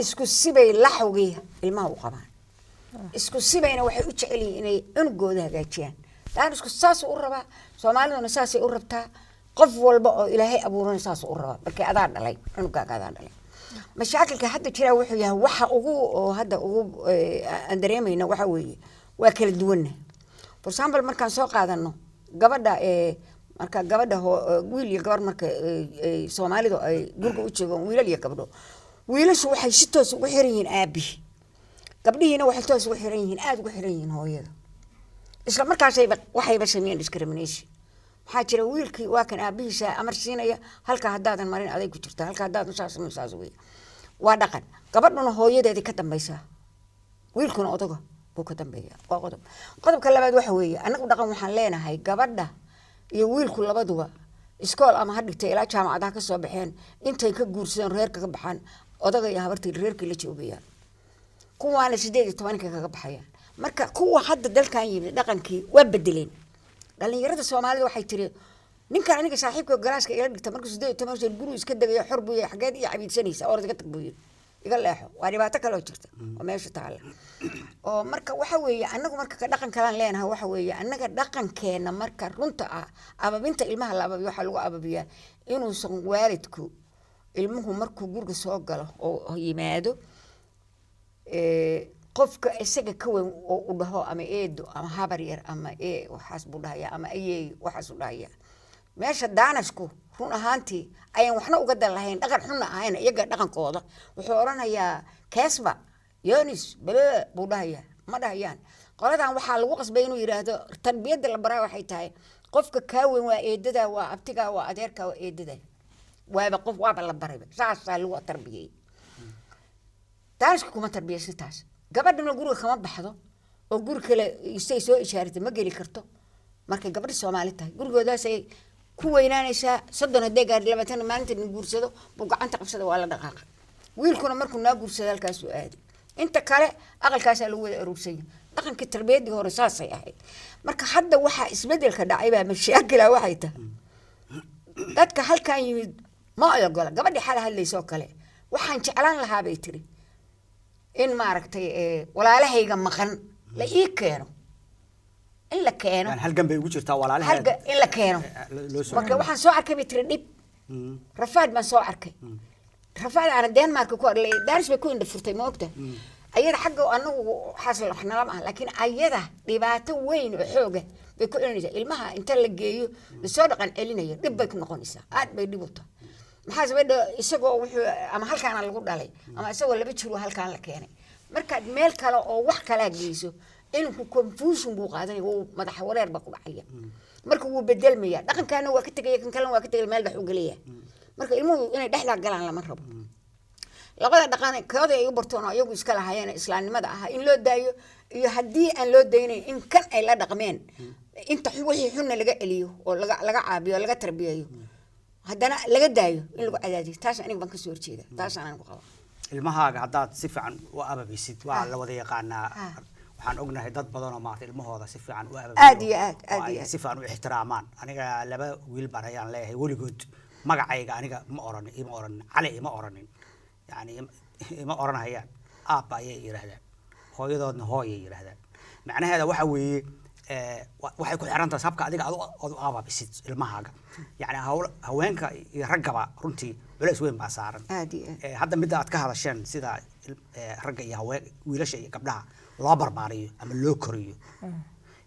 S3: isku sibay laxowgii ilmaha u qabaan isku sibayna waxay u jecel yihiin inay cunugooda hagaajiyaan taan isku saas u raba Soomaaliduna saas ay u rabtaa qof walba oo Ilaahay abuuray saas u raba markay adaa dhalay cunugaaga adaa dhalay mashaakilka hadda jira wuxuu yahay waxa ugu hadda ugu aan dareemayna waxa weeye waa kala duwan for example markaan soo qaadano gabadha marka gabadha wiil iyo gabar marka Soomaalidu ay guriga u joogaan wiilal iyo gabdho wiilashu waxay si toos ugu xiran yihiin aabi gabdhihiina waxay toos ugu xiran yihiin aad ugu xiran yihiin hooyada isla markaas waxay sameeyeen discrimination waxa jira wiilkii waa kan aabihiisa amar siinaya halka hadaadan marin aday ku jirta halka hadaadan saas weey waa dhaqan gabadhuna hooyadeedii ka dambaysa wiilkuna odaga buu ka dambeeya qodobka labaad waxa weeye anagu dhaqan waxaan leenahay gabadha iyo wiilku labaduba iskool ama hadhigtay ilaa jaamacadaha ka soo baxeen intay ka guursadeen reerka ka baxaan odaga iyo habartii reerkii la joogayaan kuwaana 18 kaga baxayaan marka kuwa hadda dalkan yimid dhaqankii waa bedeleen dhalinyarada Soomaalida waxay tiri ninkan aniga saaxiibka galaaska ila dhigta markuu 18 guru iska dagayo xorbu iyo xageed iyo cabiidsanaysa oo iga tag buu iga leexo waa dhibaato kale oo jirta oo meesha taala oo marka waxa weeye anagu marka ka dhaqan kale leenahay waxa weeye anaga dhaqankeena marka runta ah ababinta ilmaha la ababiyo waxa lagu ababiyaa inuu san waalidku ilmuhu markuu guriga soo galo oo yimaado qofka isaga ka weyn oo u dhaho ama eedo ama habar yar ama waxaas buu dhahayaa ama ayay waxaas u dhahayaa meesha daanashku run ahaantii ayaan waxna uga dan lahayn dhaqan xunna ahayn iyaga dhaqankooda wuxuu oranayaa keesba yoonis bale buu dhahayaa ma dhahayaan qoladan waxaa lagu qasbay inuu yiraahdo tarbiyadda la baraa waxay tahay qofka kaa weyn waa eedada waa abtiga waa adeerka waa eedada waaba qof waaba la baray saasaa lagu tarbiyay taasku kuma tarbiyaysan taas gabadhana guriga kama baxdo oo guri kale istay soo ishaartay ma geli karto markay gabadha Soomaali tahay gurigoodaas ay ku weynaanaysaa 30 gaar 20 maalinta in guursado buu gacanta qabsada waa la dhaqaaqa wiilkuna markuu naa guursado halkaas uu aadi inta kale aqalkaas lagu wada aruursay dhaqanka tarbiyadii hore saasay ahayd marka hadda waxa isbedelka dhacay baa mashaakil waxay tahay dadka halkan yimid ma ogola gabadhi xal hadlayso kale waxaan jeclaan lahaa bay tiri in maaragtay walaalahayga maqan la ii keeno in la keeno
S1: halgan bay ugu jirtaa walaalaheeda
S3: in la keeno marka waxaan soo arkay bay tiri dib rafaad baan soo arkay rafaad aan Denmark ku arlay daaris bay ku indha furtay ma ogta ayada xagga anagu xasal wax nala ma laakiin ayada dhibaato weyn oo xooga bay ku inaysa ilmaha inta la geeyo la soo dhaqan celinayo dib bay ku noqonaysaa aad bay dhib u tahay maxaa sababta isagoo wuxuu ama halkaan lagu dhalay ama isagoo laba jiro halkaan la keenay marka meel kale oo wax kala geyso inuu confusion buu qaadanay oo madax wareer ba ku dhacaya marka uu bedelmaya dhaqankaana waa ka tagay kan kale waa ka tagay meel dhex u galiya marka ilmuhu inay dhexda galaan lama rabo labada dhaqan kooda ay u bartoon ayagu iska lahaayeen islaamnimada ah in loo daayo iyo hadii aan loo daynay in kan ay la dhaqmeen inta wixii xunna laga eliyo oo laga caabiyo laga tarbiyeeyo haddana laga daayo in lagu cadaadiyo taas aniga ban ka soo horjeeda taas aan ku qabo
S1: ilmahaaga hadaad si fiican u ababisid waa la wada yaqaanaa waxaan ognahay dad badan oo maartay ilmahooda si fiican u ababiyo
S3: aad iyo
S1: si fiican u ixtiraamaan aniga laba wiil baan ayaan leeyahay waligood magacayga aniga ma oran cali ma oranin yani ma oranayaan aab ayay yiraahdaan hooyadoodna hooyay yiraahdaan macnaheedu waxa weeye waxay ku xiran tahay sabka adiga aad u aababisid ilmahaaga yani haweenka iyo ragaba runtii culays weyn baa saaran hadda mid aad ka hadasheen sida ragga iyo haween wiilasha iyo gabdhaha loo barbaariyo ama loo koriyo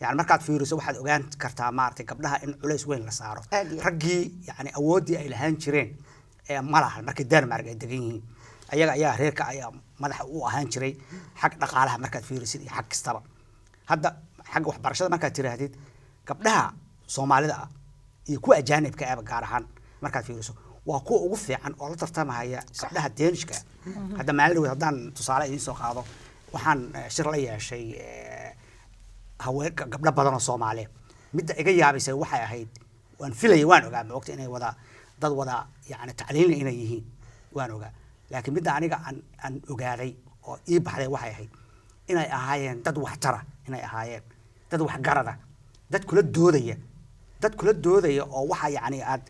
S1: يعني markaad fiiriso waxaad ogaan kartaa maartay gabdhaha in culays weyn la saaro raggii yani awoodii ay lahaan jireen malaha markay Denmark ay degan yihiin ayaga ayaa reerka ayaa madax u ahaan jiray xaq dhaqaalaha markaad fiirisid iyo xaq kastaba hadda xaq waxbarashada markaad tiraahdid gabdhaha Soomaalida ah iyo kuwa ajaanibka ah gaar ahaan markaad fiiriso waa kuwa ugu fiican oo la tartamaya gabdhaha Deenishka hadda maalin wadaan tusaale idin soo qaado waxaan shir la yeeshay haweenka gabdha badan oo Soomaali mid iga yaabaysay waxay ahayd waan filay waan ogaa ma ogta inay wada dad wada yani tacliin inay yihiin waan ogaa laakiin mid aniga aan ogaaday oo ii baxday waxay ahayd inay ahaayeen dad wax tara inay ahaayeen dad wax garada dad kula doodaya oo waxa yani aad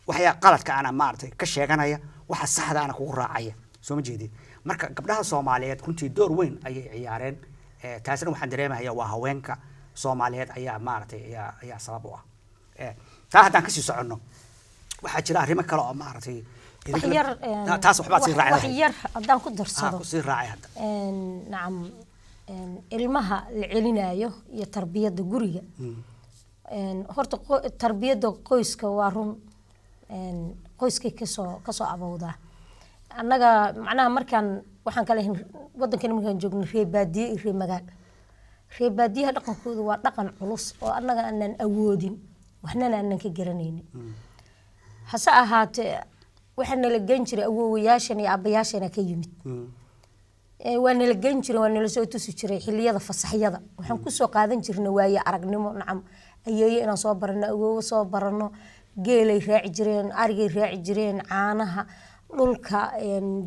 S1: waxa qaladka ana maartay ka sheeganaya waxa saxda ana kugu raacaya soo ma jeedid marka gabdhaha Soomaaliyeed runtii door weyn ayay ciyaareen taasina waxaan dareemayaa waa haweenka Soomaaliyeed ayaa maartay ayaa sabab u ah taa hadaan ka sii socono waxa jira arrimo kale oo maartay taas waxba si raacay
S2: wax yar hadaan ku darsado
S1: si raacay hadda
S2: nacam ilmaha la celinayo iyo tarbiyada guriga horta tarbiyada qoyska waa run qoyska ka soo abawda annaga macnaha markaan waxaan kale wadankan markaan joogno reebaadiye iyo reebaadiyaha dhaqankooda waa dhaqan culus oo annaga aanan awoodin waxna aanan ka garanaynin hase ahaatee waxaan la gan jiray awoowayaashan iyo abayaashan ka yimid waan la gan jiray waan la soo tusi jiray xilliyada fasaxyada waxaan ku soo qaadan jirnay waaye aragnimo nacam ayeeyo inaan soo barano awoow soo barano geelay raaci jireen arigay raaci jireen caanaha dhulka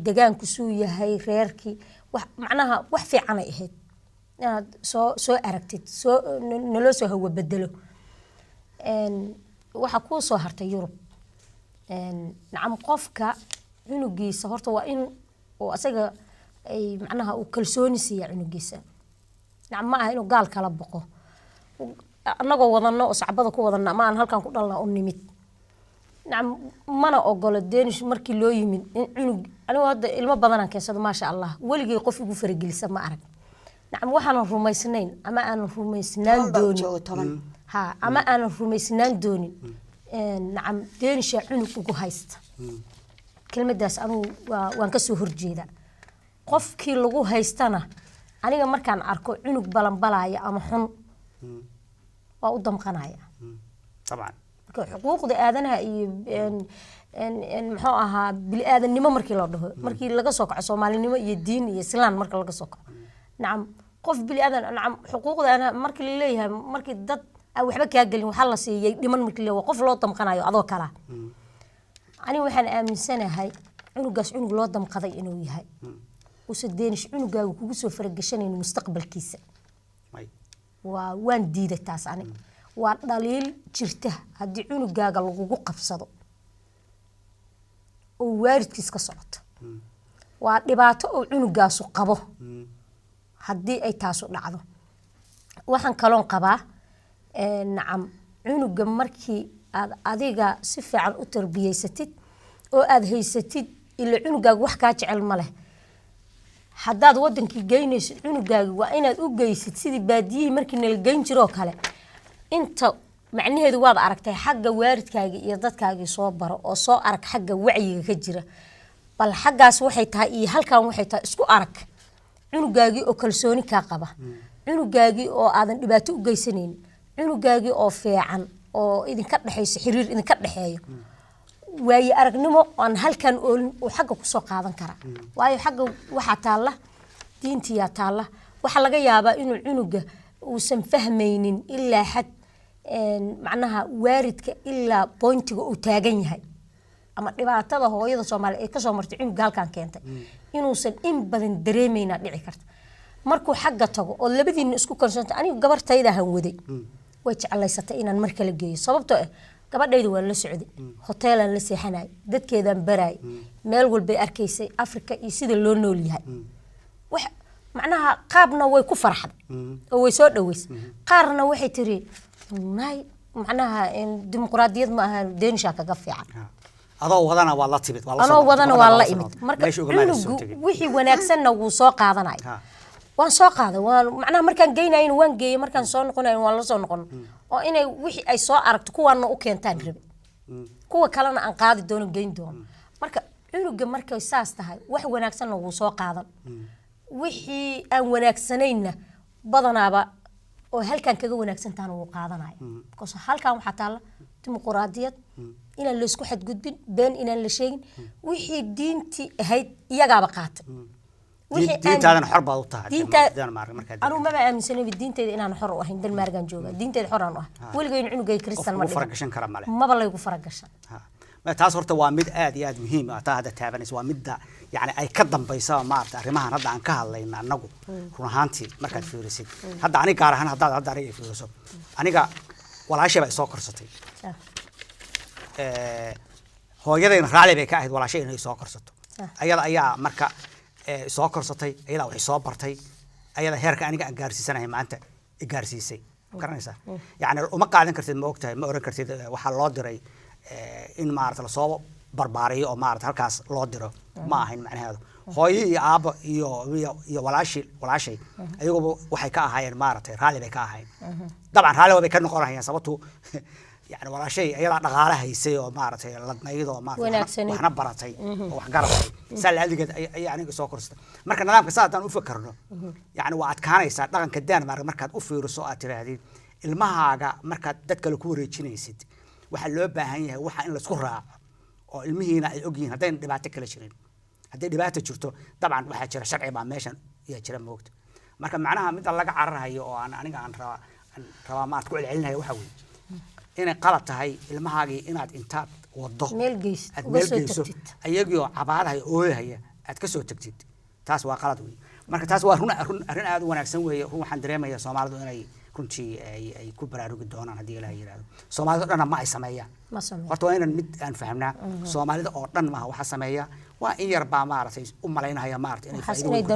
S2: deegaanku suu yahay reerkii wax macnaha wax fiican ay ahayd inaad soo aragtid naloo soo hawa bedelo waxa ku soo hartay Yurub nacam qofka cunugiisa horta waa in oo asaga ay macnaha uu kalsooni siiyo cunugiisa nacam ma aha inuu gaal kala boqo annagoo wadano oo sacbada ku wadana ma aan halkan ku dhalna u nimid nacam mana ogolo Danish markii loo yimid in cunug anigu hadda ilmo badan aan keensado ma sha Allah waligay qof igu faragelisa ma arag nacam waxaan rumaysnayn ama aan rumaysnaan doonin ama aan rumaysnaan doonin نعم دينش عنق ugu haysta kelmadaas anu waan ka soo horjeeda qofkii lagu haystana aniga markaan arko cunug balanbalaya ama xun waa u damqanaya
S1: طبعا
S2: xuquuqda aadanaha iyo muxuu ahaa bil aadanimo markii la dhaho markii laga soo kaco Soomaalinimo iyo diin iyo Islaan marka laga soo kaco nacam qof bil aadan nacam xuquuqda ana markii la leeyahay markii dad waxba ka galin waxa la siiyay dhiman markii la qof loo damqanayo adoo kala ani waxaan aaminsanahay cunugaas cunug loo damqaday inuu yahay usadeenish cunugaagu kugu soo faragashanayno mustaqbalkiisa waan diiday taas ani waa dhaliil jirta hadii cunugaaga lagu qabsado oo waalidkiis ka socoto waa dhibaato oo cunugaasu qabo hadii ay taas u dhacdo waxaan kaloon qabaa nacam cunuga markii aad adiga si fiican u tarbiyeysatid oo aad haysatid ila cunugaaga wax ka jecel ma leh haddaad wadankii geynaysid cunugaaga waa inaad u geysid sidii baadiyihii markii nala geyn jiro kale inta macnaheedu waad aragtay xagga waalidkaaga iyo dadkaaga soo baro oo soo arag xagga wacyiga ka jira bal xaggaas waxay tahay iyo halkan waxay tahay isku arag cunugaagii oo kalsooni ka qaba cunugaagii oo aadan dhibaato u geysaneen cunugaagii oo fiican oo idinka dhaxayso xiriir idinka dhaxeeyo waayo aragnimo aan halkan oo xagga ku soo qaadan kara waayo xagga waxa taala diintiya taala waxa laga yaabaa inuu cunuga uusan fahmaynin ilaa xad macnaha waalidka ilaa pointiga uu taagan yahay ama dhibaatada hooyada Soomaaliyeed ay ka soo martay cunuga halkan keentay inuusan in badan dareemayna dhici karta markuu xagga tago oo labadiina isku kalsoonta aniga gabartayda han waday way jecelaysatay inaan mar kale geeyo sababtoo ah gabadhaydu waa la socday hoteelan la seexanay dadkeedan baray meel walba arkaysay Afrika iyo sida loo nool yahay wax macnaha qaabna way ku farxad oo way soo dhaweys qaarna waxay tiri may macnaha dimuqraadiyad ma aha deensha kaga fiican
S1: adoo wadana waa la timid
S2: waa la imid marka wixii wanaagsanna wuu soo qaadanay waan soo qaaday waan macnaha markaan geynayeen waan geeyay markaan soo noqonayn waan la soo noqon oo inay wixii ay soo aragto kuwaana u keentaan rabi kuwa kalena aan qaadi doono geyn doono marka cunuga markay saas tahay wax wanaagsan wuu soo qaadan wixii aan wanaagsanayna badanaaba oo halkan kaga wanaagsan taana wuu qaadanay because halkan waxa taala dimuqraadiyad inaan la isku xadgudbin been inaan la sheegin wixii diinti ahayd iyagaaba qaatay
S1: diintaadan xor baad u tahay
S2: Denmark markaa anu ma aaminsanay diinteeda inaan xor u ahayn Denmarkan jooga diinteeda xor aan u ahay waligeyn cunugay kristan ma
S1: faragashan kara male
S2: ma balay ku faragashan
S1: ma taas horta waa mid aad iyo aad muhiim ah taa hada taabanaysa waa mid yani ay ka dambayso maarta arrimahan hadda aan ka hadlayna anagu run ahaantii markaad fiirisid hadda aniga gaar ahaan hadda aniga fiiriso aniga walaashay baa soo korsatay hooyadayna raali bay ka ahayd walaashay inay soo korsato ayada ayaa marka soo korsatay ayada waxay soo bartay ayada heerka aniga aan gaarsiisanahay maanta gaarsiisay garanaysa yani uma qaadan kartid ma ogtahay ma oran kartid waxa loo diray in maarta la soo barbaariyo oo maarta halkaas loo diro ma ahayn macnaheedu hooyo iyo aabo iyo walaashay ayagu waxay ka ahaayeen maarta raali bay ka ahaayeen dabcan raali bay ka noqonayaan sababtu يعني ولا شيء أيضا نقالة هيسي أو مارتي لدنيض أو مارتي وحنا براتي أو حقرتي سال هذه قد يعني سوكرست مركز نظام كسات أنا أفكرنا يعني وقت كان يساعد لكن كدان مركز أفير السؤال هذه المهاجة مركز دتك الكوري تشينيسيد وحلو بهاي وح إن السكرة أو المهينة الأجين هذين دبعتك لشرين هذين دبعت شرطه طبعا واحد شرع شرعي بعمشان يشرب موقت مركز معناها مثل لقى عرها هي أو أنا عن روا ما تقول علينا وحوي إن قلت هاي المهاجي إناد إنتاد والضغط
S2: ملجيس
S1: أيجيو عبارة هي أتكسر تكتيد تاس وقلت وي مركز تاس وهنا هذا ونكسن وهي هو حندريما يا سومالد أنا كنتي أي كبر أروق الدونا هدي لا يراد سومالد أنا ما يسميها
S2: ما سميها
S1: وقتها مد أن فهمنا سومالد أردن ما هو حسميها وإن يربع مارت لنا هي مارت
S2: إن فائدة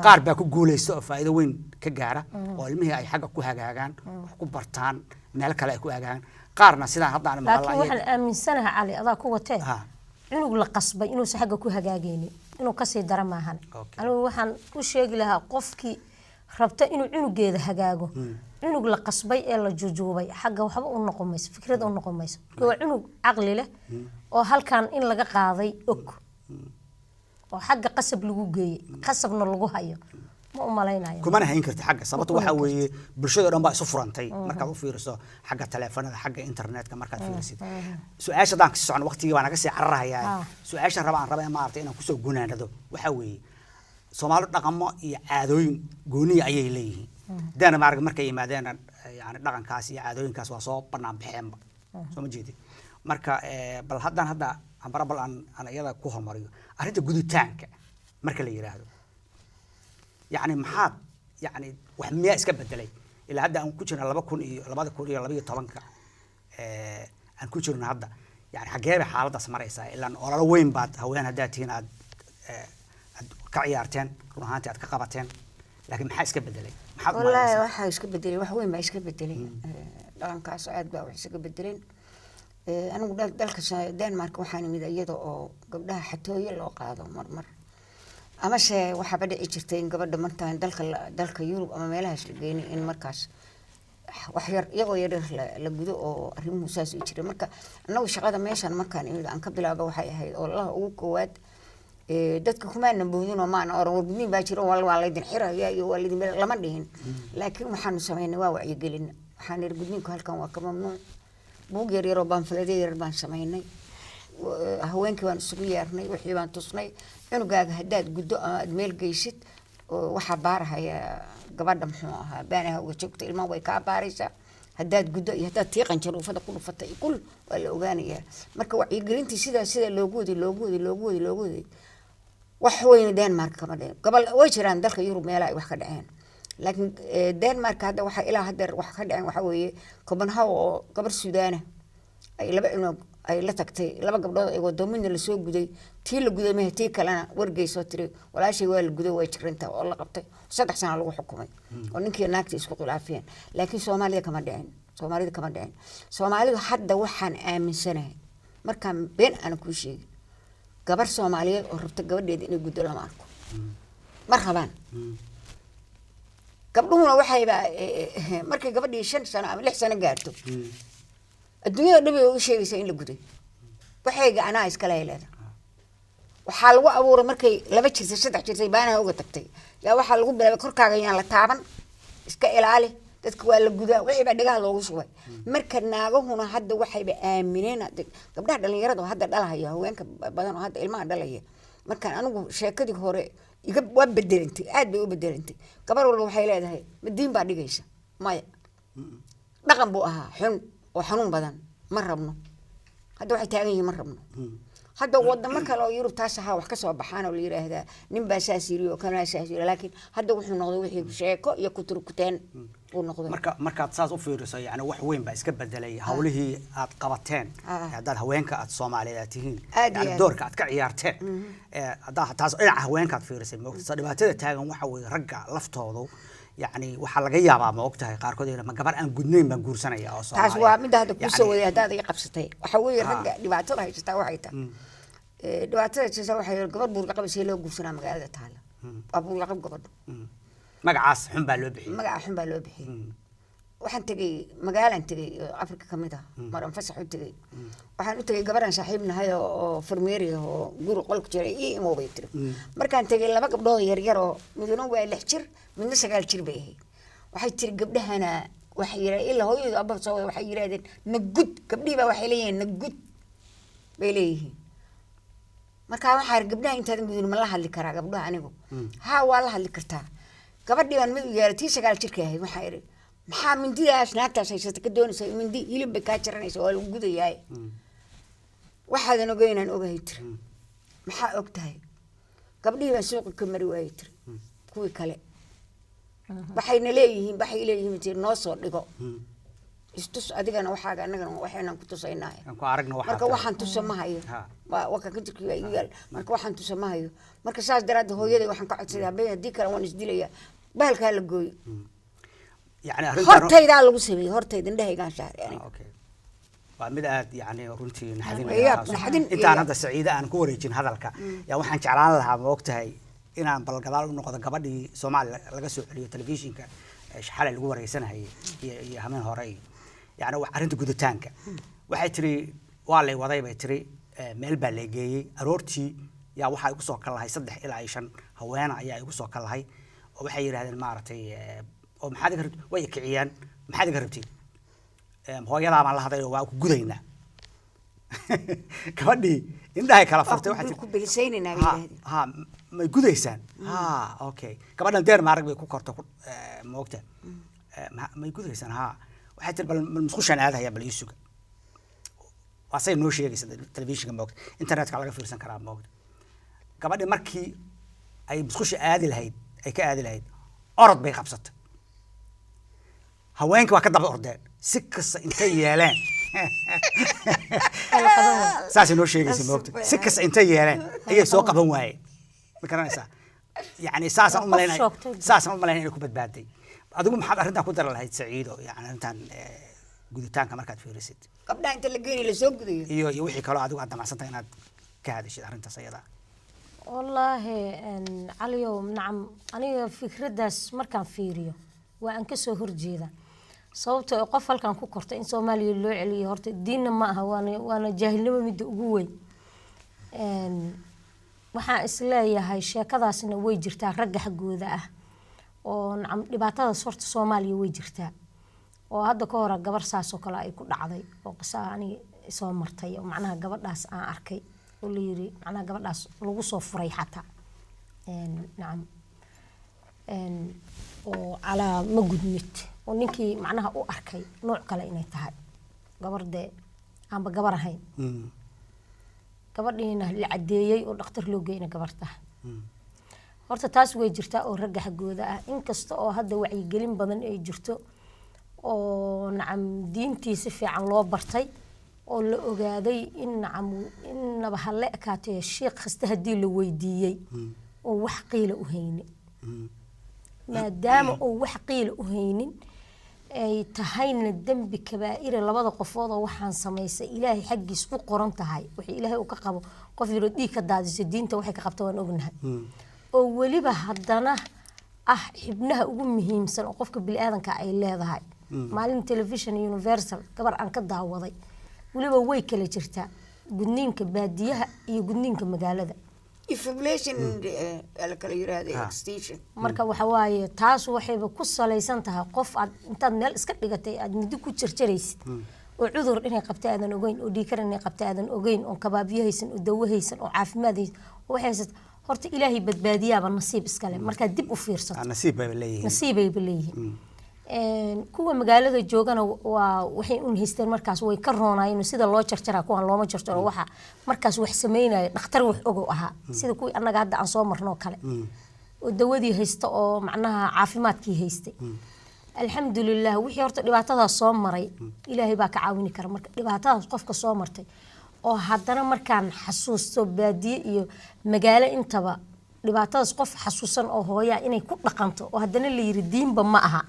S1: قارب يكون جوليس فائدة وين كجارة والمها أي حاجة كوها جاجان كوبرتان meel kale ay ku aagaan qaarna sida hadda aan
S2: laakiin waxaan aaminsanahay cali adaa ku watee inuu la qasbay inuu saxaga ku hagaageen inuu ka sii dara maahan anigu waxaan u sheegi lahaa qofkii rabta inuu cunugeeda hagaago cunug la qasbay ee la jujuubay xagga waxba u noqon mayso fikrad u noqon mayso waa cunug caqli leh oo halkan in laga qaaday og oo xagga qasab lagu geeyay qasabna lagu hayo ma u malaynayo
S1: kumana hayn karti xagga sababta waxa weeye bulshada dhan baa isu furantay markaad u fiiriso xagga telefoonada xagga internetka markaad fiirisid su'aasha daan ka socon waqtigii baan naga sii cararayaa su'aasha rabaa maartay inaan kusoo gunaanado waxa weeye Soomaalidu dhaqamo iyo caadooyin gooniya ayay leeyihiin Denmark markay yimaadeen yani dhaqankaas iyo caadooyinkaas waa soo banaan baxeenba soo ma jeedin marka bal hadda ambarabal aan iyada ku hormariyo arrinta guditaanka marka la yiraahdo يعني محاد يعني وحمية إسكاب بدلي إلى هذا أن كوتشنا لبا كون لبا كون لبا يطلنك أن كوتشنا هذا يعني حجابي حالة سمريسة إلا أن أورا وين بعد هوين هداتين كعيارتين روحانتي كقبتين لكن محاد إسكاب بدلي محاد
S3: والله واحد إسكاب بدلي وحوين ما إسكاب بدلي لان كاس عاد بقى إسكاب بدلين أنا قلت دلك دنمارك وحاني مدايده أو قبلها حتى يلا قاعدة مر ama se waxa bada jirtay in gabadha martaan dalka Yurub ama meelahaas la geeyay in markaas wax yar iyagoo yar la gudo oo arrimuhu saas u jiray marka anagu shaqada meeshan markaan imid aan ka bilaabo waxay ahayd oo Allah ugu koowaad dadka kuma naboodin oo maana orgudin baa jiro waa la idin xiraya iyo waa la idin lama dhihin laakiin waxaan sameeynay waa wacyi gelin waxaan irgudinku halkan waa ka mamnuuc buug yar yar oo baan faladay yar baan sameeynay haweenkii waan isugu yeernay wixii baan tusnay cunugaaga haddaad guddo aad meel geysid waxa baarahaya gabadha muxuu ahaa baanaha uga joogta ilmaha way kaa baaraysaa haddaad guddo iyo haddaad tiiqan jaruufada ku dhufatay kul waa la ogaanayaa marka wacyigelintii sida loogu waday wax weyn Denmark kama dhicin gobol way jiraan dalka Yurub meelaha ay wax ka dhaceen laakiin Denmark hadda waxa ilaa hadda wax ka dhaceen waxa weeye Copenhagen oo gabar Suudaan ay laba cunug ay la tagtay laba gabdhood ay wadoominna la soo guday tii la guday ma tii kalena wargeyso tiri walaashay waa la guday way jirinta oo la qabtay 3 sano lagu xukumay oo ninkii naagta isku khilaafeen laakiin Soomaaliya kama dhicin Soomaalidu hadda waxaan aaminsanahay markaan been aan ku sheegay gabar Soomaaliyeed oo rabta gabadheeda inay guddo lama arko marhaban gabdhuhuna waxay markay gabadhii 5 sano ama 6 sano gaarto الدنيا دبي وشيء يسوي له قدي وحاجة أنا إسكالي هذا وحال وأبور مركي لبتشي سدح شيء بانه هو تكتي يا وحال وقبل بكركا يعني لتعبان إسكال عليه تذكر الجدا وحي بعد جاه لو شوي مركز ناقه هنا حد وحي بآمنين قبل هذا اللي يرده هذا دلها هي هو إنك بدن هذا الماء دلها هي مركز أنا شاكدي هوري يجيب وبدل أنت قاعد بيوبدل أنت كبر ولا وحي لا هي الدين بعد جيش ما رقم بوها حن وحنون بدن مربنا هذا واحد تاني مربنا هذا وضع مركز لو يروح تاسها وحكسوا بحانه واللي يراه هذا نبى أساسي وكان أساسي لكن هذا وحنا نقضي وحي شيكو يكتر كتان ونقضي
S1: مركز تصاص وفيروس يعني وحوين بس كبدلي هوله قبتين هذا هوينك الصومالياتين يعني دورك كعيارتين هذا تصاص هوينك فيروس الموت صدمات تاجن وحوي رجع لفتوضو يعني waxaa laga yaabaa ma ogtahay qaarkood inay ma gabar aan gudnayn baan guursanaya oo Soomaaliya
S3: taas waa mid hadda ku soo waday hadaad ay qabsatay waxa weeye ragga dhibaatada haysata waxay tahay dhibaatada jirta waxay gabar buurka qabasay loo guursanaa magaalada taala abuur laqab gabadho
S1: magacaas xun baa loo bixiyay waxaan tagay magaalaan tagay Afrika kamid ah maran fasax u tagay waxaan u tagay gabar aan saaxiibnahay oo farmeeri oo guri qolka jiray ii moobay tiri markaan tagay laba gabdhood yar yar oo midna waa 6 jir midna 9 jir bay ahayd waxay tiri gabdhahana waxay yiraahdeen ilaa hooyadu abba soo waxay yiraahdeen nagud gabdhiba waxay leeyihiin nagud bay leeyihiin marka waxaan gabdhaha inta gudin ma la hadli karaa gabdhaha anigu ha waa la hadli kartaa gabadhii aan mid u yeeratay 9 jirka ahayd waxay yiri maxaa mindidaas naagtaas haysata ka doonaysa mindi hilib bay ka jaranaysa oo lagu gudayaay waxaadan ogeynaan ogahay tiri maxaa ogtahay gabdhihii baan suuqa ka mari waayay tiri kuwii kale waxayna leeyihiin tiri noo soo dhigo istus adigana waxaaga annagana waxaynan ku tusaynaa marka waxaan tusamahayo waa ka jirkiga iyaal marka waxaan tusamahayo marka saas daraad hooyaday waxaan ka codsaday haddii kale waan isdilaya bahalka la gooyo يعني
S3: hortayda lagu sameeyay hortayda indhahaygaan shaar yani
S1: mid aad yani runtii naxdin intaan hadda Saciida aan ku wareejin hadalka yaa waxaan jeclaan lahaa ma ogtahay inaan balgadaal u noqdo gabadhii Soomaaliya laga soo celiyo telefishinka xalay lagu wareysanahay iyo hameen hore yani arinta guditaanka waxay tiri waa lay waday bay tiri meel baa la geeyay aroortii yaa waxa ay ku soo kalahay 3 ilaa 5 haweena ayaa ay ku soo kalahay oo waxay yiraahdeen maartay oo maxaad ka rabtay way kiciyaan maxaad ka rabtay hooyada ma la haday waa ku gudaynaa gabadhii indhahay kala furtay
S3: waxay ku bilisaynayna
S1: ha ma gudaysaan okay gabadhan deer maarag bay ku korto moogta ma gudaysaan waxay tir bal musqushan aadaya bal isuga wasay noo sheegaysa telefishinka moogta internetka laga fiirsan karaa moogta gabadhi markii ay musqusha aadi lahayd ay ka aadi lahayd orod bay qabsatay haweenka waa ka daba ordeen si kasta intay yeeleen saasi noo sheegaysa moogta si kasta intay yeeleen ayay soo qaban waayeen ma garanaysaa yani saasan u malaynay inay ku badbaaday adigu maxaad arrintan ku daran lahayd Saciido yani arrintan guditaanka markaad fiirisid
S3: gabdhaha inta la geeyay la soo gudayo
S1: iyo wixii kale adigu aad damacsantahay inaad ka hadashid arrintaas ayada
S2: wallahi caliyow nacam aniga fikradaas markaan fiiriyo waa aan ka soo horjeeda sababtoo qof halkan ku kortay in Soomaaliya loo celiyo horta diinna ma aha waana jaahilnimo mid ugu weyn waxaan isleeyahay sheekadaasna way jirtaa ragga xagooda ah oo nacam dhibaatada sorta Soomaaliya way jirtaa oo hadda ka hor gabar saas oo kale ay ku dhacday oo qisaani soo martay oo macnaha gabadhaas aan arkay oo la yiri macnaha gabadhaas lagu soo furay xataa nacam oo ala ma gudmid oo ninkii macnaha u arkay nooc kale inay tahay gabardee aan ba gabar ahayn gabadhiina la cadeeyay oo dhakhtar loo geeyay gabarta horta taas way jirtaa oo ragga xagooda ah inkasta oo hadda wacyi gelin badan ay jirto oo nacam diintiisa fiican loo bartay oo la ogaaday in nacam inaba hal ekaatay sheekh kasta hadii la weydiiyay oo wax qiila u haynin maadaama oo wax qiila u haynin ay tahayna dambi kabaa'ir labada qofood oo waxaan sameysay ilaahay xaqiis ku qoran tahay wixii ilaahay uu ka qabo qof yiro dhiig ka daadisay diinta waxay ka qabtaan ognahay oo waliba haddana xibnaha ugu muhiimsan oo qofka bini'aadanka ay leedahay maalin television universal gabar aan ka daawaday waliba way kala jirtaa gudniinka baadiyaha iyo gudniinka magaalada
S3: population kala yiraahdo extinction
S2: marka waxa waaye taas waxayba ku salaysan tahay qof aad intaad meel iska dhigatay aad mid ku jirjiraysid oo cudur inay qabta aadan ogeyn oo dhiig karin inay qabta aadan ogeyn oo kabaabiyaysan oo dawahaysan oo caafimaadaysan oo waxaysan horta ilaahay badbaadiyaaba nasiib iska leh marka dib u fiirsato nasiib bay leeyihiin kuwa magaalada joogana waa waxay u haysteen markaas way ka roonayeen sida loo jarjaraa kuwan looma jarjaro waxa markaas wax sameynay dhakhtar wax ogow ahaa sida kuwii annaga hadda aan soo marno kale oo dawadii haysta oo macnaha caafimaadkii haystay alxamdulillah wixii horta dhibaatadaas soo maray ilaahay baa ka caawini kara marka dhibaatadaas qofka soo martay oo haddana markaan xasuusto baadiye iyo magaalo intaba dhibaatadaas qof xasuusan oo hooyaa inay ku dhaqanto oo haddana la yiri diinba ma aha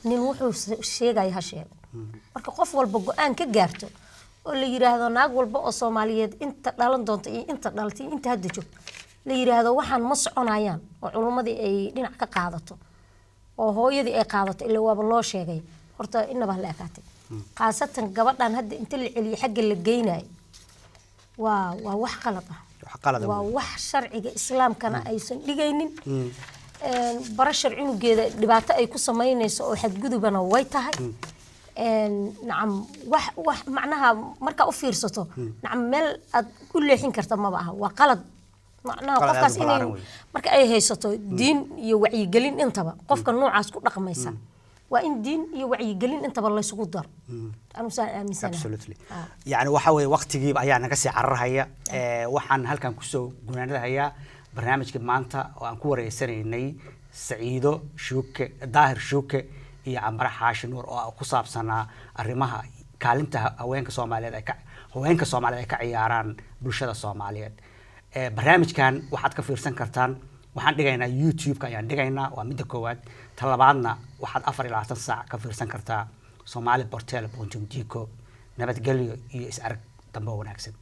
S2: nin wuxuu sheegay ha sheego marka qof walba go'aan ka gaarto oo la yiraahdo naag walba oo Soomaaliyeed inta dhalan doonto iyo inta dhaltay inta hadda joogto la yiraahdo waxaan ma soconayaan oo culimadii ay dhinac ka qaadato oo hooyadii ay qaadato ilaa waaba loo sheegay horta inaba la akaatay qaasatan gabadhan hadda inta la celiyo xagga la geynay waa wax qalad ah waa wax sharciga islaamkana aysan dhigaynin barashar cunugeeda dhibaato ay ku sameynayso oo xadgudubana way tahay nacam wax macnaha marka u fiirsato nacam meel aad u leexin karta ma aha waa qalad macnaha qofkaas inay marka ay haysato diin iyo wacyi gelin intaba qofka noocaas ku dhaqmaysa waa in diin iyo wacyi gelin intaba la isugu dar anu saan aaminsanahay
S1: absolutely yani waxa way waqtigiiba ayaa naga sii cararhaya waxaan halkan ku soo gunaanadayaa barnaamijka maanta oo aan ku wareysanaynay Saciido Shuke Daahir Shuke iyo Amara Xaashi Nuur oo ku saabsanaa arrimaha kaalinta haweenka Soomaaliyeed ay ka ciyaaraan bulshada Soomaaliyeed barnaamijkan waxaad ka fiirsan kartaan waxaan dhigaynaa YouTube-ka ayaan dhigaynaa waa midda koowaad talabaadna waxaad 24 saac ka fiirsan kartaa somaliportal.com nabadgelyo iyo is arag dambe wanaagsan